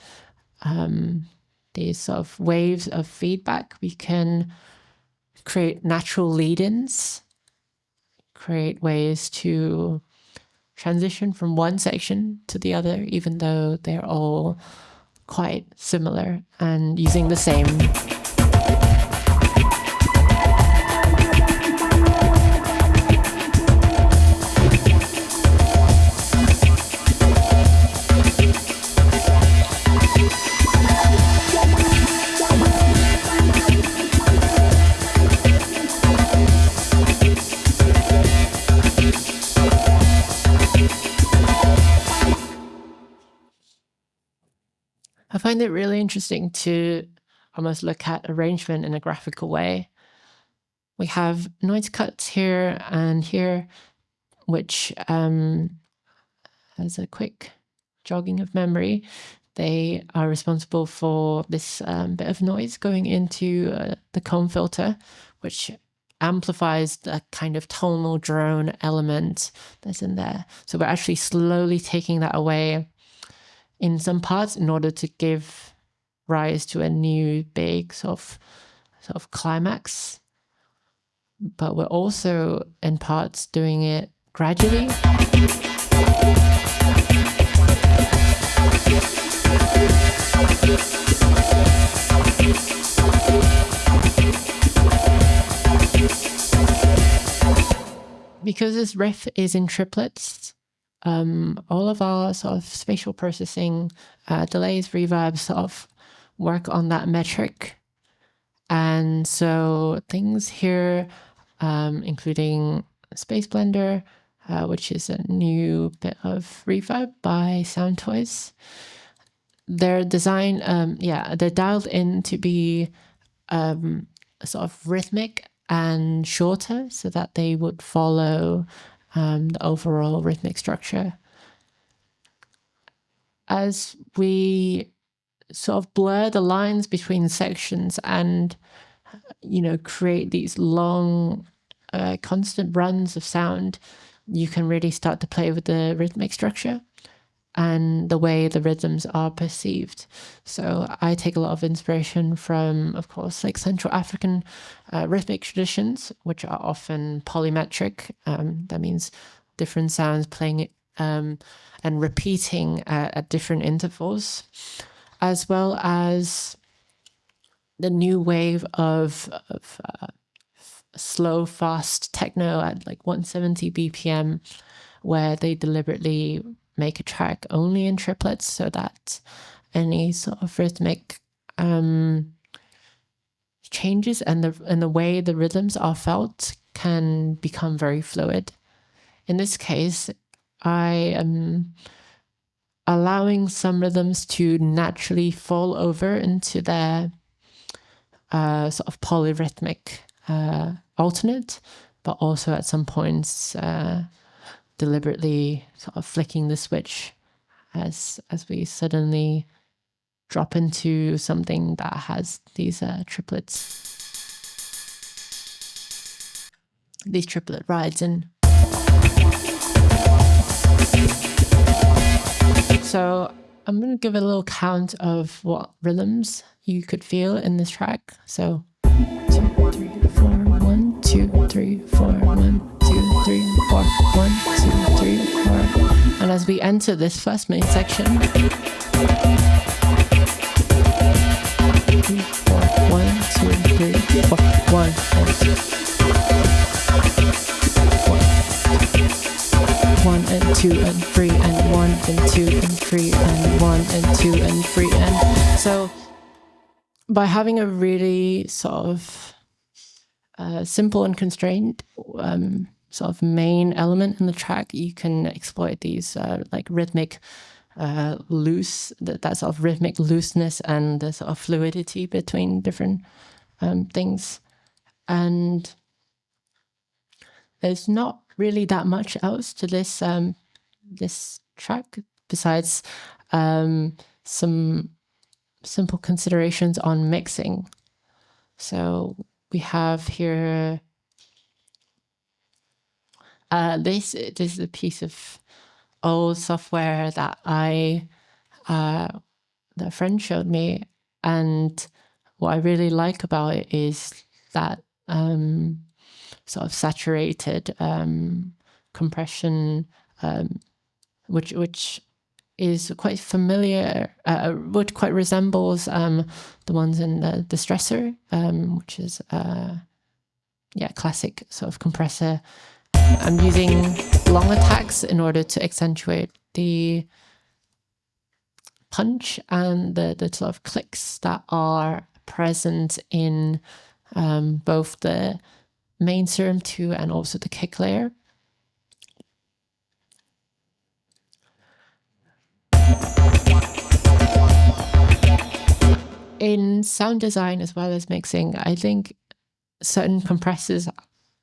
these sort of waves of feedback, we can create natural lead-ins, create ways to transition from one section to the other, even though they're all quite similar and using the same. I find it really interesting to almost look at arrangement in a graphical way. We have noise cuts here and here, which, as a quick jogging of memory, they are responsible for this bit of noise going into the comb filter, which amplifies the kind of tonal drone element that's in there. So we're actually slowly taking that away in some parts in order to give rise to a new big sort of climax. But we're also in parts doing it gradually. Because this riff is in triplets, all of our sort of spatial processing, delays, reverbs sort of work on that metric. And so things here, including Space Blender, which is a new bit of reverb by Sound Toys. They're designed, they're dialed in to be sort of rhythmic and shorter so that they would follow the overall rhythmic structure. As we sort of blur the lines between sections and, create these long, constant runs of sound, you can really start to play with the rhythmic structure and the way the rhythms are perceived. So I take a lot of inspiration from, of course, like Central African rhythmic traditions, which are often polymetric. That means different sounds playing and repeating at different intervals, as well as the new wave of slow, fast techno at like 170 BPM, where they deliberately make a track only in triplets so that any sort of rhythmic changes and the way the rhythms are felt can become very fluid. In this case, I am allowing some rhythms to naturally fall over into their sort of polyrhythmic alternate, but also at some points deliberately sort of flicking the switch as we suddenly drop into something that has these triplets, these triplet rides in. So I'm going to give a little count of what rhythms you could feel in this track. So 2, 3, 4, 1, 2, 3, 4, 1, 2, 3, 4, 1, 2, 3, 4. And as we enter this first main section, 3, 4, 1, 2, 3, 4, 1, and 2. 1 and 2 and 3 and 1 and 2 and 3 and 1 and 2 and 3 and so by having a really sort of simple and constrained sort of main element in the track, you can exploit these like rhythmic loose, that sort of rhythmic looseness and the sort of fluidity between different things. And there's not really that much else to this this track besides some simple considerations on mixing. So we have here this is a piece of old software that that a friend showed me, and what I really like about it is that sort of saturated compression, which is quite familiar, which quite resembles the ones in the Stressor, which is classic sort of compressor. I'm using long attacks in order to accentuate the punch and the sort of clicks that are present in both the main Serum 2 and also the kick layer. In sound design as well as mixing, I think certain compressors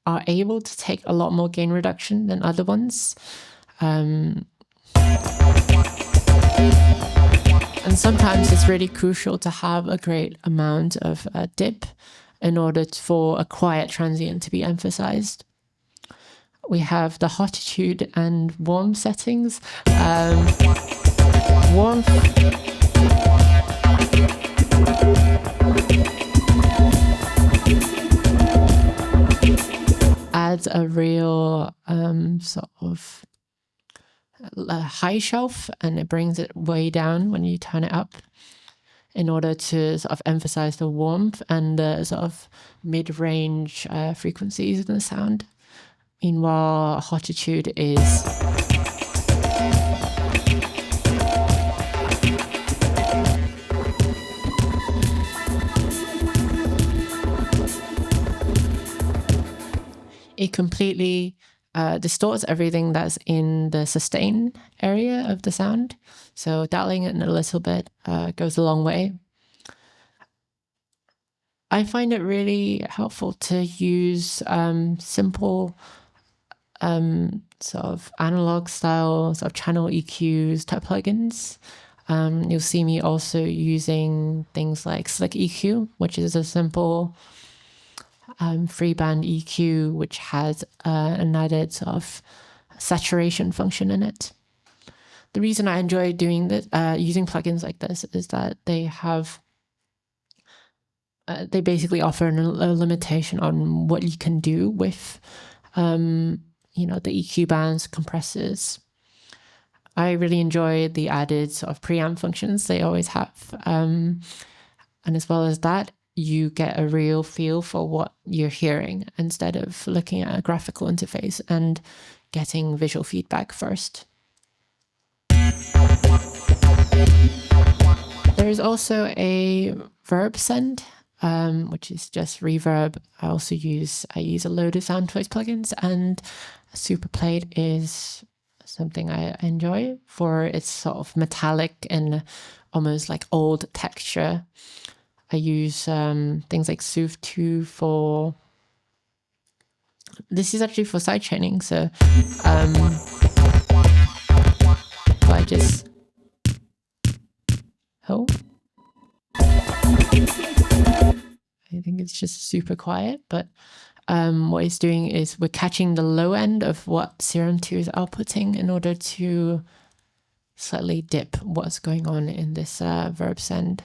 are able to take a lot more gain reduction than other ones. And sometimes it's really crucial to have a great amount of dip in order for a quiet transient to be emphasized. We have the hotitude and warm settings. Warmth adds a real sort of a high shelf, and it brings it way down when you turn it up in order to sort of emphasize the warmth and the sort of mid-range frequencies in the sound. Meanwhile, hotitude is it completely distorts everything that's in the sustain area of the sound. So dialing it in a little bit goes a long way. I find it really helpful to use simple sort of analog style sort of channel EQs type plugins. You'll see me also using things like Slick EQ, which is a simple free band EQ, which has an added sort of saturation function in it. The reason I enjoy doing this, using plugins like this, is that they have they basically offer a limitation on what you can do with you know, the EQ bands, compressors. I really enjoy the added sort of preamp functions they always have. And as well as that, you get a real feel for what you're hearing instead of looking at a graphical interface and getting visual feedback first. There's also a verb send, which is just reverb. I use a load of sound choice plugins, and Superplate is something I enjoy for its sort of metallic and almost like old texture. I use things like Soothe 2 for, this is actually for sidechaining, so if I just, I think it's just super quiet, but what it's doing is we're catching the low end of what Serum 2 is outputting in order to slightly dip what's going on in this verb send.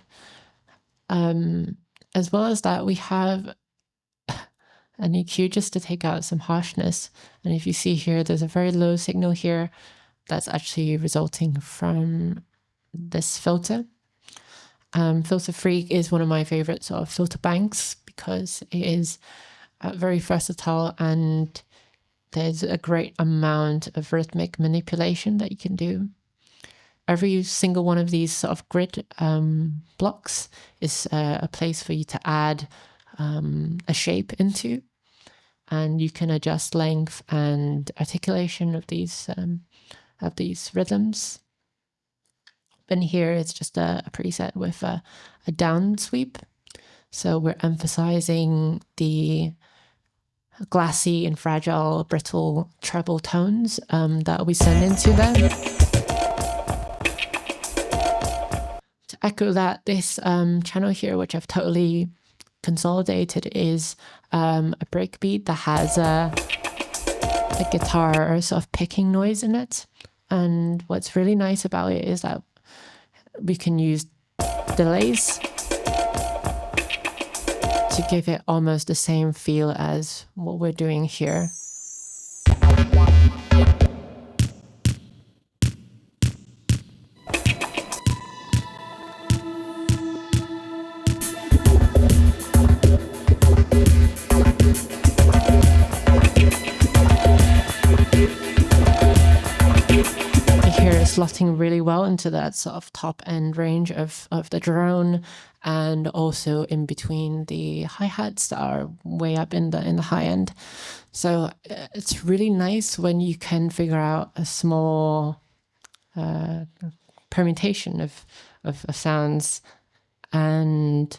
As well as that, we have an EQ just to take out some harshness. And if you see here, there's a very low signal here that's actually resulting from this filter. Filter Freak is one of my favorite sort of filter banks because it is very versatile and there's a great amount of rhythmic manipulation that you can do. Every single one of these sort of grid blocks is a place for you to add a shape into, and you can adjust length and articulation of these rhythms. And here it's just a preset with a down sweep. So we're emphasizing the glassy and fragile, brittle treble tones that we send into there. To echo that, this channel here, which I've totally consolidated, is a breakbeat that has a guitar sort of picking noise in it. And what's really nice about it is that we can use delays to give it almost the same feel as what we're doing here. Slotting really well into that sort of top end range of the drone, and also in between the hi-hats that are way up in the high end. So it's really nice when you can figure out a small permutation of sounds and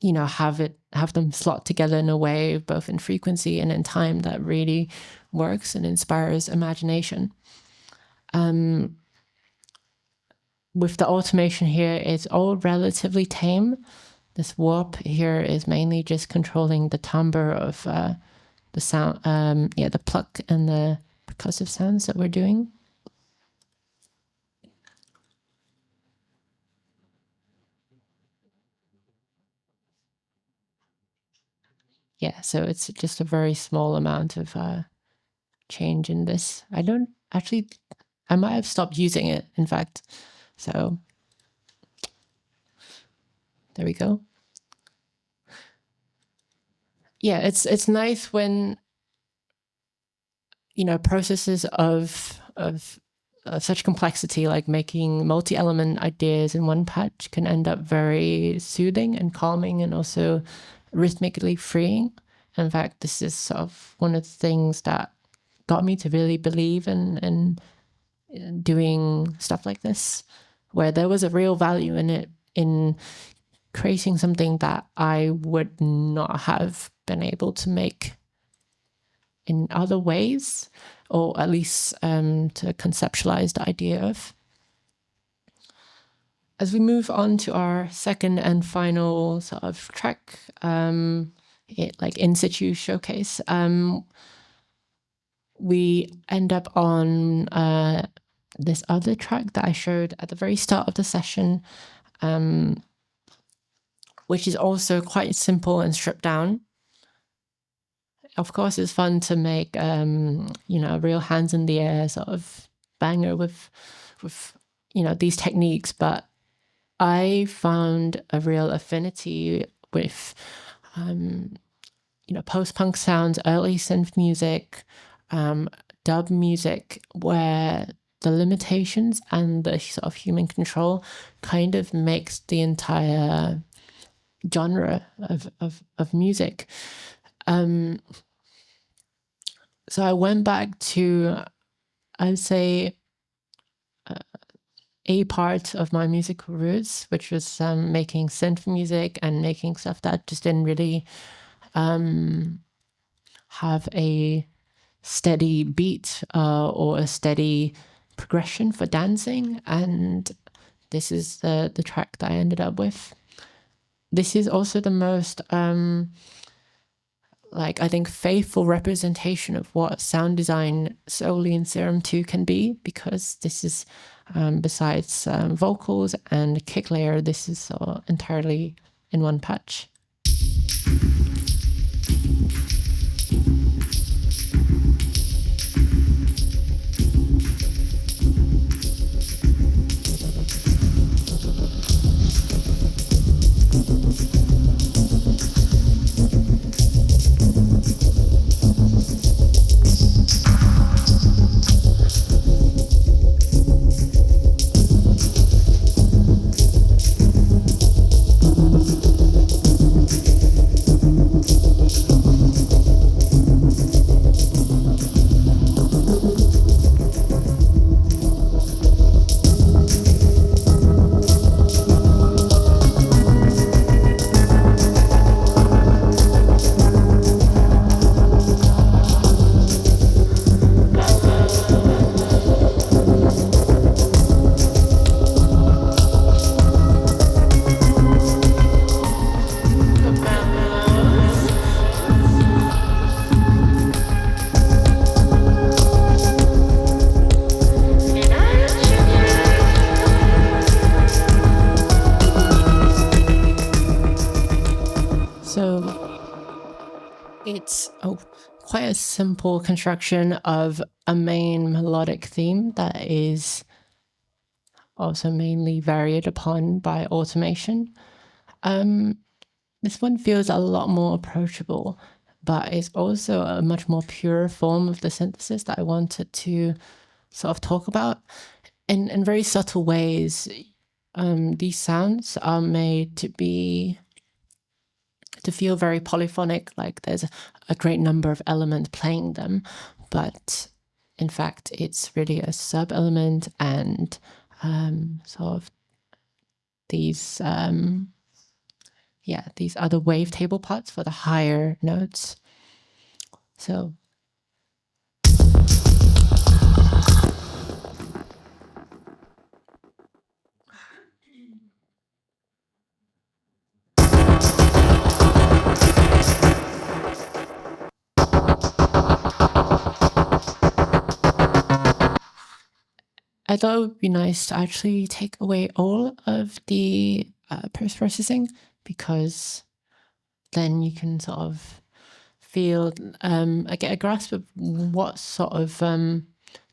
you know, have them slot together in a way, both in frequency and in time, that really works and inspires imagination. With the automation here, it's all relatively tame. This warp here is mainly just controlling the timbre of the sound, the pluck and the percussive sounds that we're doing. Yeah, so it's just a very small amount of change in this. I don't actually, I might have stopped using it, in fact. So there we go. Yeah, it's nice when, you know, processes of such complexity, like making multi-element ideas in one patch, can end up very soothing and calming, and also rhythmically freeing. In fact, this is sort of one of the things that got me to really believe in doing stuff like this, where there was a real value in it, in creating something that I would not have been able to make in other ways, or at least to conceptualize the idea of. As we move on to our second and final sort of track, like in situ showcase, we end up on this other track that I showed at the very start of the session, which is also quite simple and stripped down. Of course, it's fun to make, you know, a real hands in the air sort of banger with, you know, these techniques, but I found a real affinity with, you know, post-punk sounds, early synth music, dub music, where the limitations and the sort of human control kind of makes the entire genre of music. So I went back to, I'd say, a part of my musical roots, which was making synth music and making stuff that just didn't really have a steady beat or a steady progression for dancing. And this is the track that I ended up with. This is also the most like, I think, faithful representation of what sound design solely in Serum 2 can be, because this is, besides vocals and kick layer, this is entirely in one patch. It's quite a simple construction of a main melodic theme that is also mainly varied upon by automation. This one feels a lot more approachable, but it's also a much more pure form of the synthesis that I wanted to sort of talk about. In very subtle ways, these sounds are made to feel very polyphonic, like there's a great number of elements playing them, but in fact it's really a sub-element and sort of these these other wavetable parts for the higher notes. So I thought it would be nice to actually take away all of the post-processing, because then you can sort of feel, get a grasp of what sort of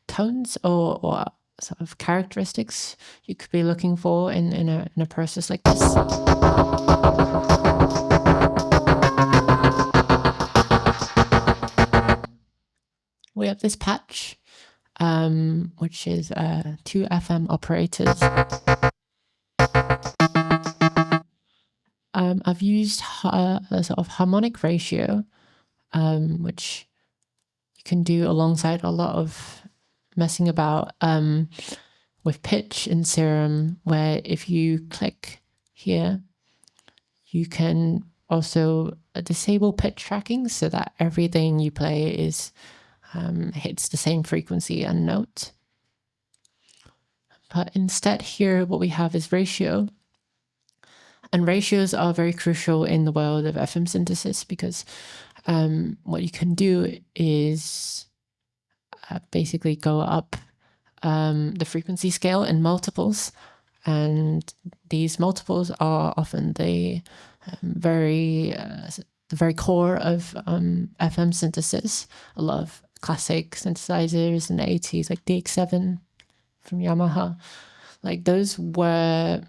tones or sort of characteristics you could be looking for in a process like this. We have this patch, which is 2 FM operators. I've used a sort of harmonic ratio, which you can do alongside a lot of messing about with pitch in Serum, where if you click here, you can also disable pitch tracking so that everything you play is hits the same frequency and note. But instead here, what we have is ratio. And ratios are very crucial in the world of FM synthesis, because what you can do is basically go up the frequency scale in multiples. And these multiples are often the very core of FM synthesis. A lot of classic synthesizers in the 80s, like DX7 from Yamaha, like those were,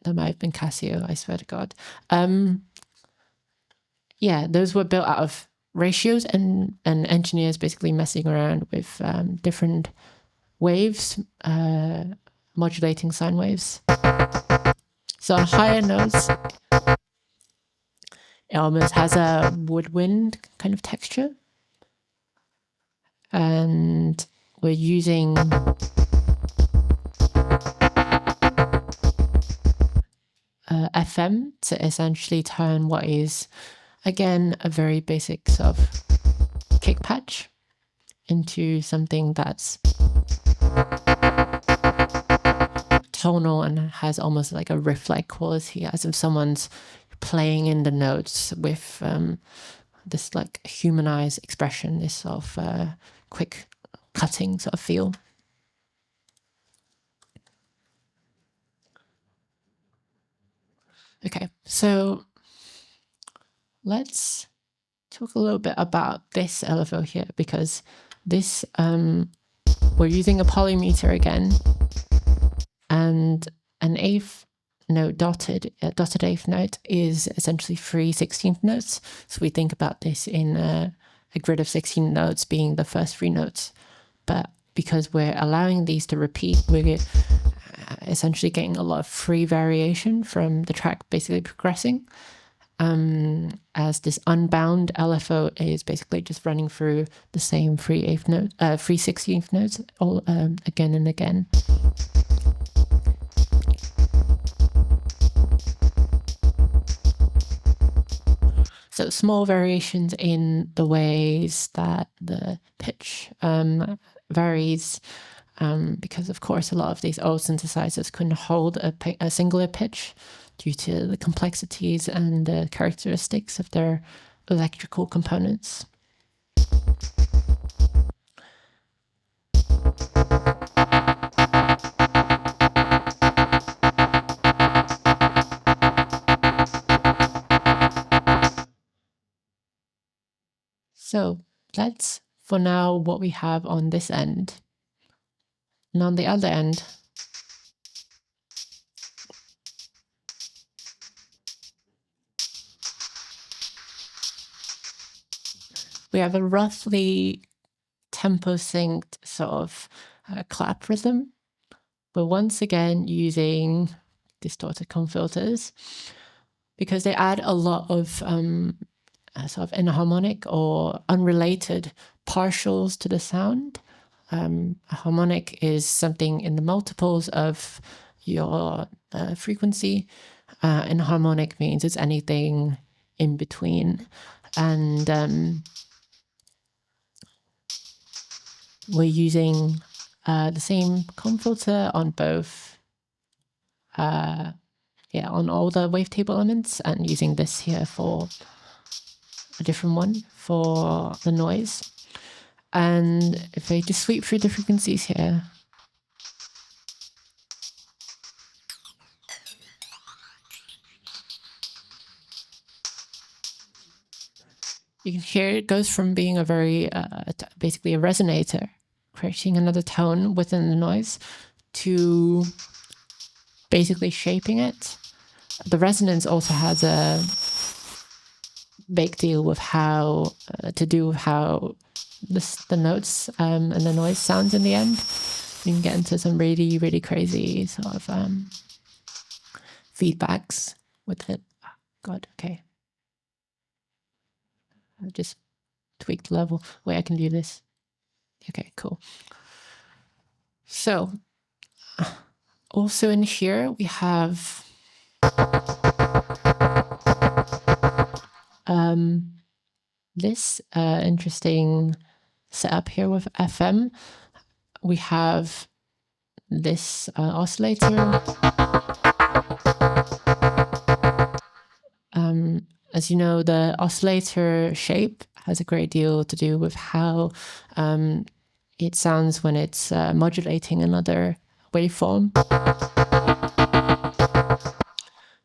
that might have been Casio, I swear to God. Yeah, those were built out of ratios and engineers basically messing around with different waves, modulating sine waves. So on higher notes, it almost has a woodwind kind of texture. And we're using FM to essentially turn what is, again, a very basic sort of kick patch into something that's tonal and has almost like a riff-like quality, as if someone's playing in the notes with this like humanized expression, this sort of quick cutting sort of feel. Okay, so let's talk a little bit about this LFO here, because this, we're using a polymeter again, and an eighth note dotted eighth note is essentially 3 16th notes. So we think about this in a grid of 16 notes being the first 3 notes. But because we're allowing these to repeat, we're essentially getting a lot of free variation from the track basically progressing. As this unbound LFO is basically just running through the same 3 16th notes all again and again. So small variations in the ways that the pitch varies, because of course a lot of these old synthesizers couldn't hold a singular pitch due to the complexities and the characteristics of their electrical components. So that's for now what we have on this end. And on the other end, we have a roughly tempo synced sort of clap rhythm, but once again using distorted comb filters, because they add a lot of sort of inharmonic or unrelated partials to the sound. A harmonic is something in the multiples of your frequency, and harmonic means it's anything in between. And we're using the same comb filter on both, on all the wavetable elements, and using this here for a different one for the noise. And if I just sweep through the frequencies here, you can hear it goes from being a very, basically a resonator, creating another tone within the noise, to basically shaping it. The resonance also has a big deal with how, to do with how the notes and the noise sounds in the end. You can get into some really, really crazy sort of feedbacks with it. Oh, God, okay. I just tweaked the level. Wait, I can do this. Okay, cool. So, also in here we have this interesting setup here with FM. We have this oscillator. As you know, the oscillator shape has a great deal to do with how it sounds when it's modulating another waveform.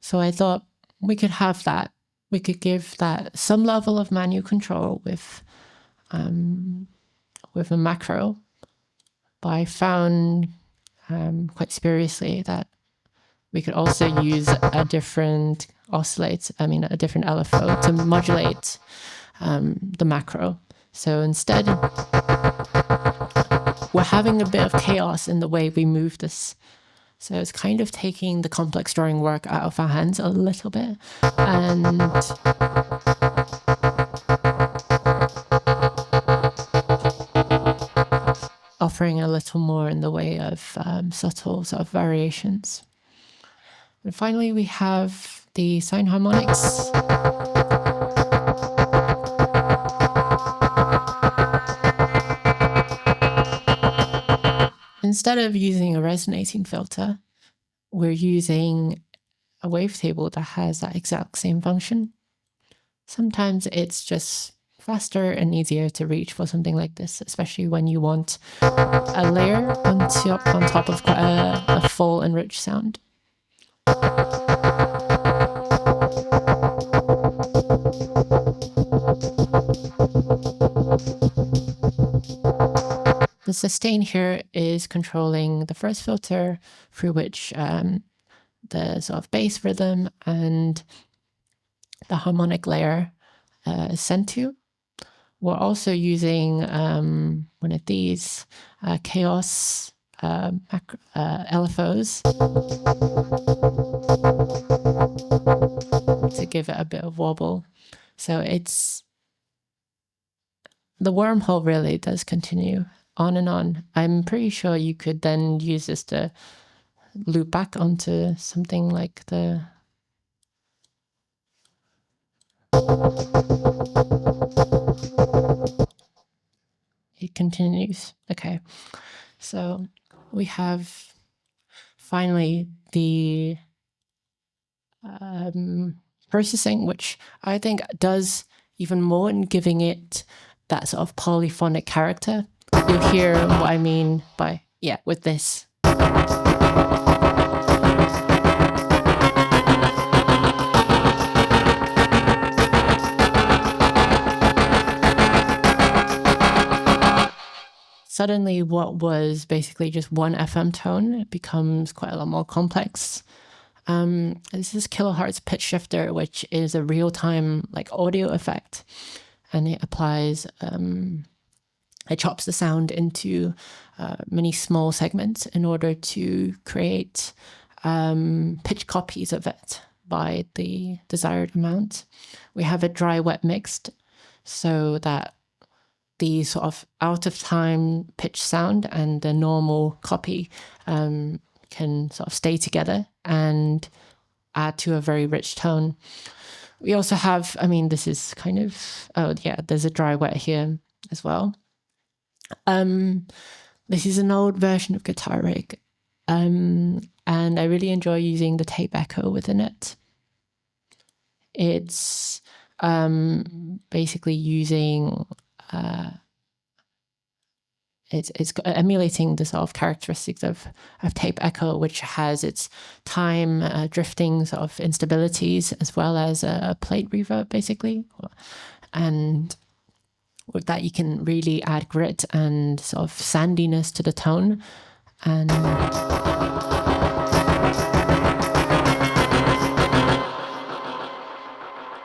So I thought we could have that. We could give that some level of manual control with a macro. But I found quite spuriously that we could also use a different a different LFO to modulate the macro. So instead, we're having a bit of chaos in the way we move this. So it's kind of taking the complex drawing work out of our hands a little bit, and offering a little more in the way of subtle sort of variations. And finally, we have the sine harmonics. Instead of using a resonating filter, we're using a wavetable that has that exact same function. Sometimes it's just faster and easier to reach for something like this, especially when you want a layer on top of quite a full and rich sound. The sustain here is controlling the first filter through which the sort of bass rhythm and the harmonic layer is sent to. We're also using one of these chaos LFOs to give it a bit of wobble. So it's the wormhole really does continue on and on. I'm pretty sure you could then use this to loop back onto something like the it continues. Okay, so we have finally the processing, which I think does even more in giving it that sort of polyphonic character. You'll hear what I mean by, with this. Suddenly what was basically just one FM tone becomes quite a lot more complex. This is kilohertz pitch shifter, which is a real-time audio effect, and it applies, it chops the sound into many small segments in order to create pitch copies of it by the desired amount. We have it dry-wet mixed so that the sort of out of time pitch sound and the normal copy can sort of stay together and add to a very rich tone. We also have, I mean, this is kind of, oh yeah, there's a dry wet here as well. This is an old version of Guitar Rig, and I really enjoy using the tape echo within it. It's basically using, it's emulating the sort of characteristics of tape echo, which has its time drifting sort of instabilities, as well as a plate reverb, basically. And with that, you can really add grit and sort of sandiness to the tone. And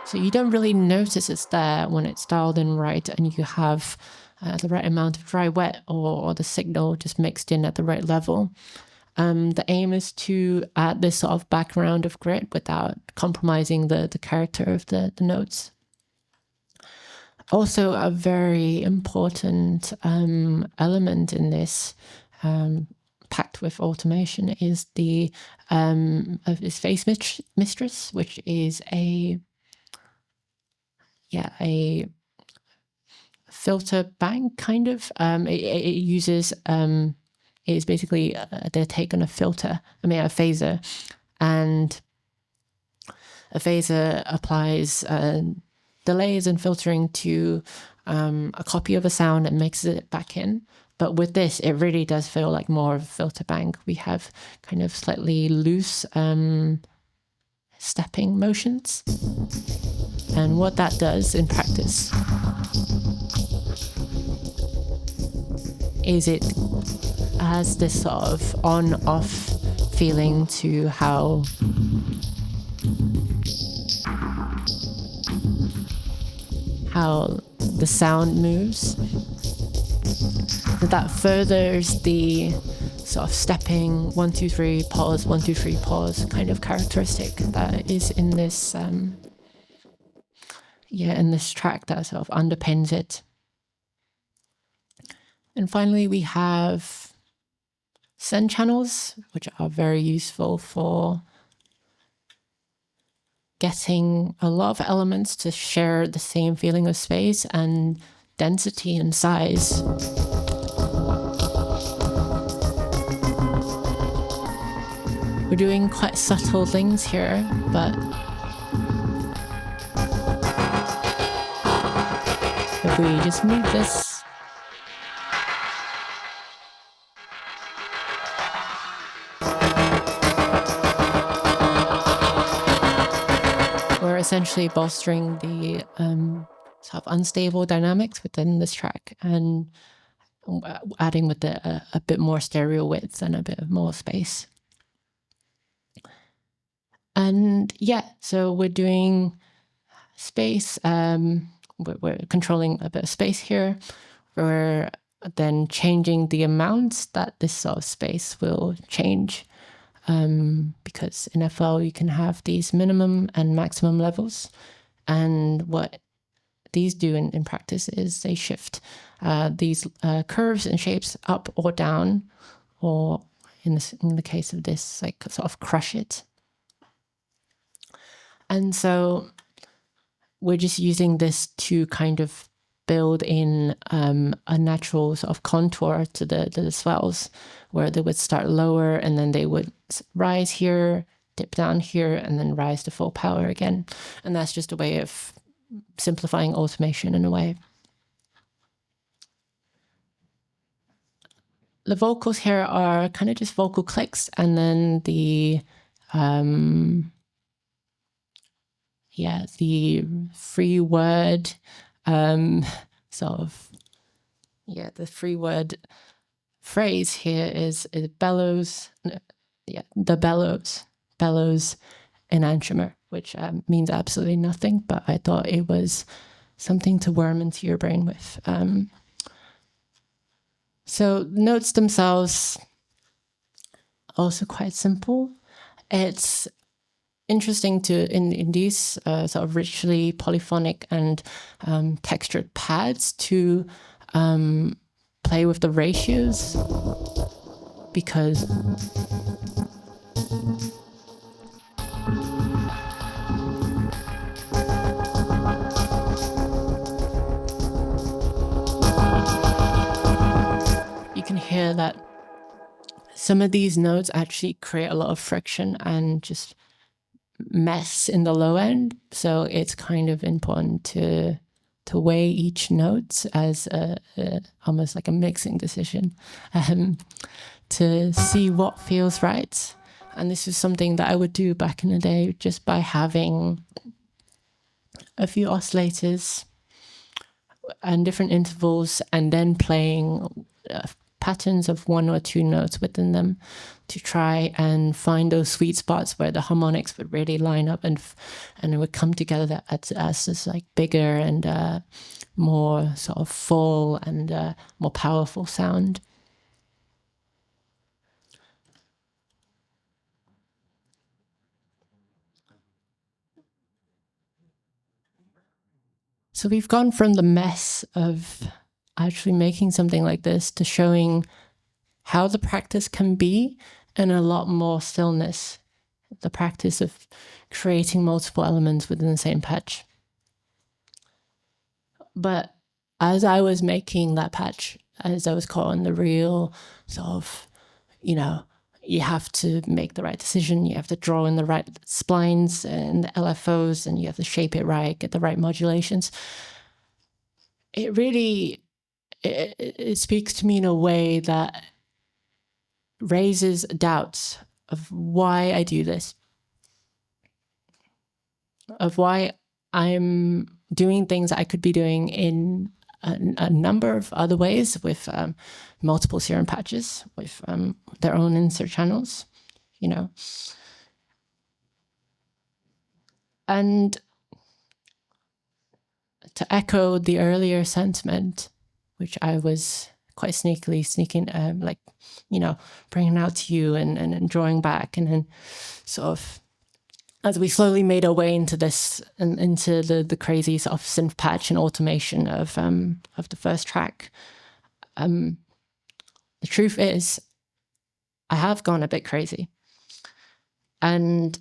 so you don't really notice it's there when it's dialed in right, and you have the right amount of dry wet or the signal just mixed in at the right level. The aim is to add this sort of background of grit without compromising the character of the notes. Also, a very important element in this, packed with automation, is the Phase Mistress, which is a filter bank, kind of. It uses, it is basically their take on a filter, a phaser, and a phaser applies delays and filtering to a copy of a sound and mixes it back in. But with this, it really does feel like more of a filter bank. We have kind of slightly loose stepping motions. And what that does in practice is it has this sort of on-off feeling to how the sound moves. That furthers the sort of stepping 1, 2, 3, pause, 1, 2, 3, pause kind of characteristic that is in this in this track that sort of underpins it. And finally, we have send channels, which are very useful for getting a lot of elements to share the same feeling of space and density and size. We're doing quite subtle things here, but if we just move this, we're essentially bolstering the sort of unstable dynamics within this track and adding with a bit more stereo width and a bit more space. And yeah, so we're doing space, we're controlling a bit of space here. We're then changing the amounts that this sort of space will change. Because in FL you can have these minimum and maximum levels. And what these do in practice is they shift these curves and shapes up or down, or in the case of this, like sort of crush it. And so we're just using this to kind of build in a natural sort of contour to the swells, where they would start lower and then they would rise here, dip down here, and then rise to full power again. And that's just a way of simplifying automation in a way. The vocals here are kind of just vocal clicks, and then the free word the free word phrase here is bellows, the bellows enantiomer, which means absolutely nothing, but I thought it was something to worm into your brain with. So notes themselves, also quite simple. It's interesting to, in these sort of richly polyphonic and textured pads, to play with the ratios, because You can hear that some of these notes actually create a lot of friction and just mess in the low end. So it's kind of important to weigh each note as almost like a mixing decision, to see what feels right. And this is something that I would do back in the day just by having a few oscillators and different intervals, and then playing patterns of 1 or 2 notes within them to try and find those sweet spots where the harmonics would really line up and it would come together as this like bigger and more sort of full and more powerful sound. So we've gone from the mess of actually making something like this to showing how the practice can be, and a lot more stillness, the practice of creating multiple elements within the same patch. But as I was making that patch, as I was caught in the real sort of, you have to make the right decision, you have to draw in the right splines and the LFOs, and you have to shape it right, get the right modulations. It really, it speaks to me in a way that raises doubts of why I do this, of why I'm doing things I could be doing in a number of other ways with multiple Serum patches, with their own insert channels, And to echo the earlier sentiment, which I was quite sneaking, bringing out to you and drawing back, and then sort of, as we slowly made our way into this and into the crazy sort of synth patch and automation of the first track, the truth is, I have gone a bit crazy, and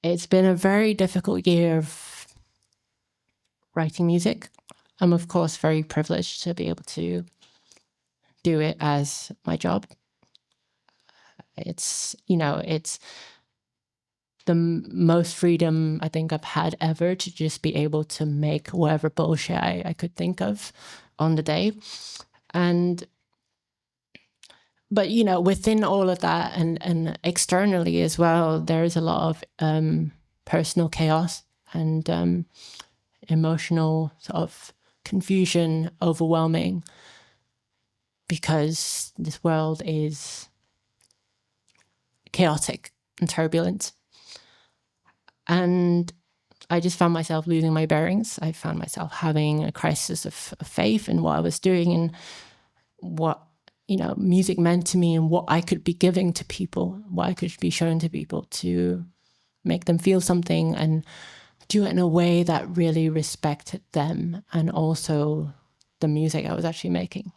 it's been a very difficult year of writing music. I'm of course very privileged to be able to do it as my job. It's the most freedom I think I've had ever, to just be able to make whatever bullshit I could think of on the day. But within all of that and externally as well, there is a lot of personal chaos and emotional sort of confusion, overwhelming, because this world is chaotic and turbulent. And I just found myself losing my bearings. I found myself having a crisis of faith in what I was doing and what music meant to me, and what I could be giving to people, what I could be showing to people to make them feel something, and do it in a way that really respected them and also the music I was actually making.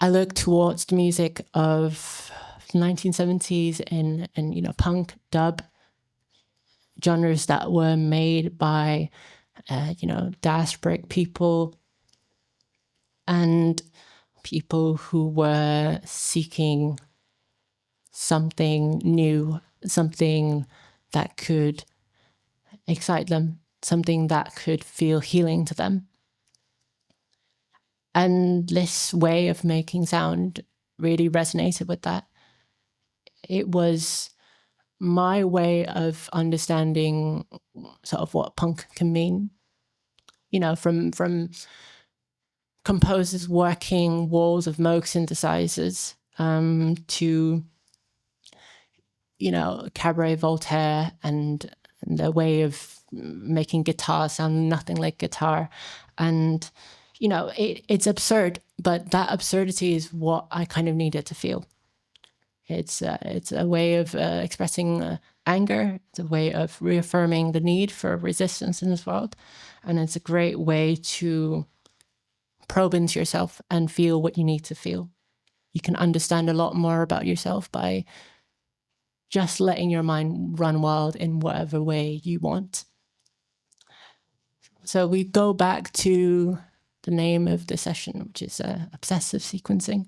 I look towards the music of the 1970s and punk, dub, genres that were made by diasporic people and people who were seeking something new, something that could excite them, something that could feel healing to them. And this way of making sound really resonated with that. It was my way of understanding sort of what punk can mean. From composers working walls of Moog synthesizers to Cabaret Voltaire and their way of making guitar sound nothing like guitar. And it's absurd, but that absurdity is what I kind of needed to feel. It's a way of expressing anger. It's a way of reaffirming the need for resistance in this world. And it's a great way to probe into yourself and feel what you need to feel. You can understand a lot more about yourself by just letting your mind run wild in whatever way you want. So we go back to the name of the session, which is obsessive sequencing.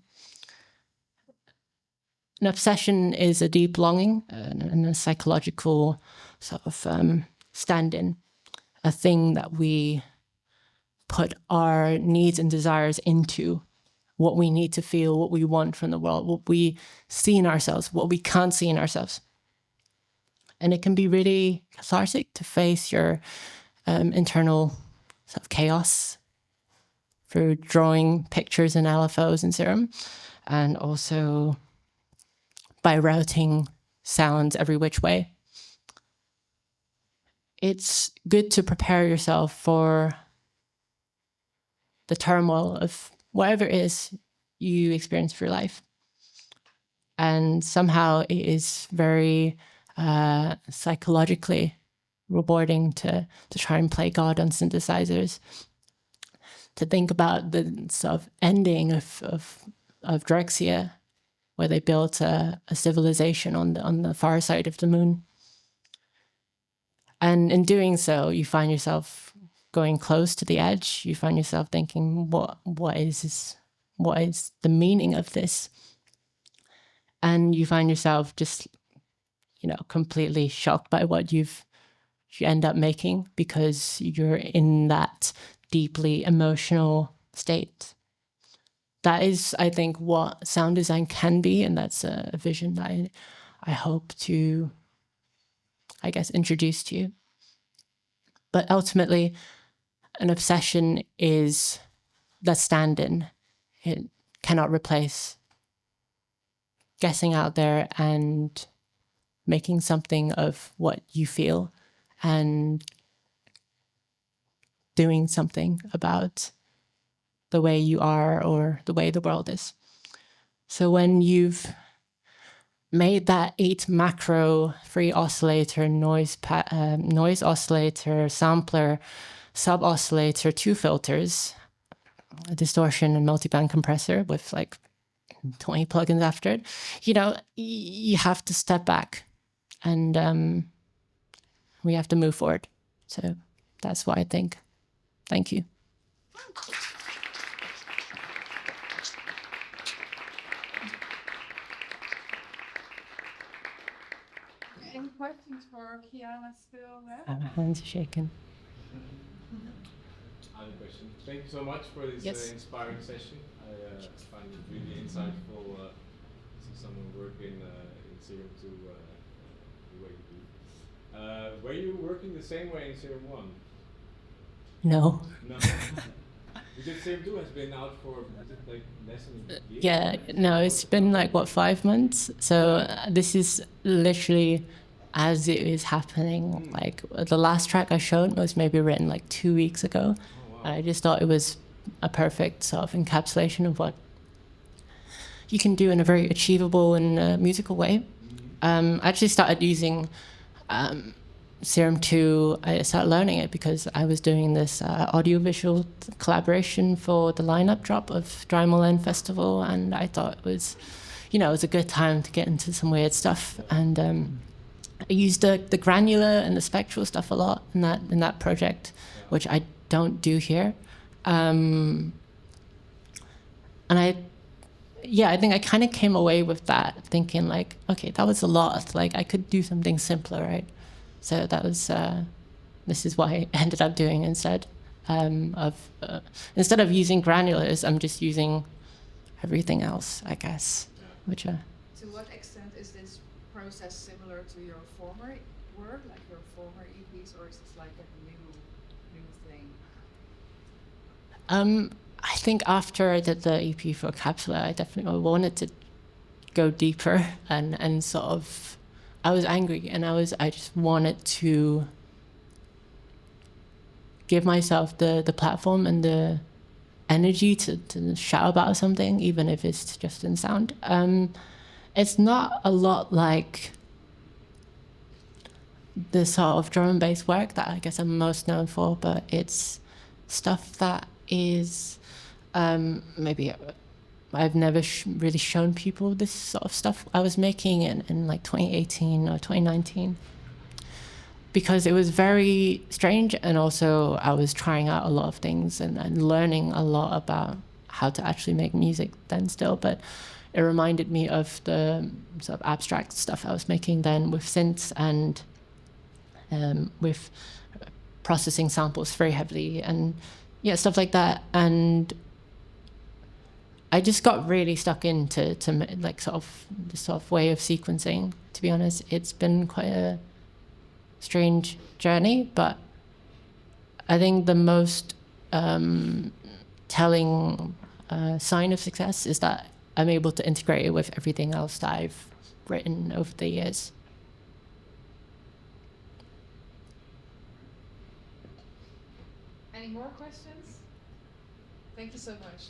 An obsession is a deep longing and a psychological sort of stand-in, a thing that we put our needs and desires into, what we need to feel, what we want from the world, what we see in ourselves, what we can't see in ourselves. And it can be really cathartic to face your internal sort of chaos through drawing pictures in LFOs and Serum, and also by routing sounds every which way. It's good to prepare yourself for the turmoil of whatever it is you experience through life. And somehow it is very psychologically rewarding to try and play God on synthesizers, to think about the sort of ending of Drexia, where they built a civilization on the far side of the moon. And in doing so, you find yourself going close to the edge. You find yourself thinking, what is this? What is the meaning of this? And you find yourself just, completely shocked by what you end up making, because you're in that deeply emotional state. That is, I think, what sound design can be, and that's a vision that I hope to, introduce to you. But ultimately, an obsession is the stand-in. It cannot replace getting out there and making something of what you feel and doing something about the way you are or the way the world is. So when you've made that 8 macro free oscillator, noise oscillator, sampler, sub oscillator, 2 filters, a distortion and multiband compressor with like 20 plugins after it, you have to step back and we have to move forward. So that's what I think. Thank you. Any questions for Kiana still left? My hands are shaking. I have a question. Thank you so much for this inspiring session. I find it really insightful to see someone work in Serum 2 the way you do. Were you working the same way in Serum 1? No. No. Because Serum 2 has been out for less than a year? Yeah, no, it's been 5 months. So this is literally as it is happening. The last track I showed was maybe written 2 weeks ago. Oh, wow. And I just thought it was a perfect sort of encapsulation of what you can do in a very achievable and musical way. I actually started using Serum 2, I started learning it because I was doing this audiovisual collaboration for the lineup drop of Drymal End Festival, and I thought it was, it was a good time to get into some weird stuff. And I used the granular and the spectral stuff a lot in that project, which I don't do here. And I think I kind of came away with that thinking okay, that was a lot. I could do something simpler, right? So that was, this is what I ended up doing instead instead of using granulars, I'm just using everything else, I guess. Which To what extent is this process similar to your former work, like your former EPs, or is this a new thing? I think after I did the EP for Capsula, I definitely wanted to go deeper and sort of, I was angry and I just wanted to give myself the platform and the energy to shout about something, even if it's just in sound. It's not a lot like the sort of drum and bass work that I guess I'm most known for, but it's stuff that is maybe I've never really shown people this sort of stuff I was making in like 2018 or 2019, because it was very strange, and also I was trying out a lot of things and learning a lot about how to actually make music then still. But it reminded me of the sort of abstract stuff I was making then with synths and with processing samples very heavily and yeah, stuff like that. And I just got really stuck into like sort of this sort of way of sequencing. To be honest, it's been quite a strange journey, but I think the most telling sign of success is that I'm able to integrate it with everything else that I've written over the years. Any more questions? Thank you so much.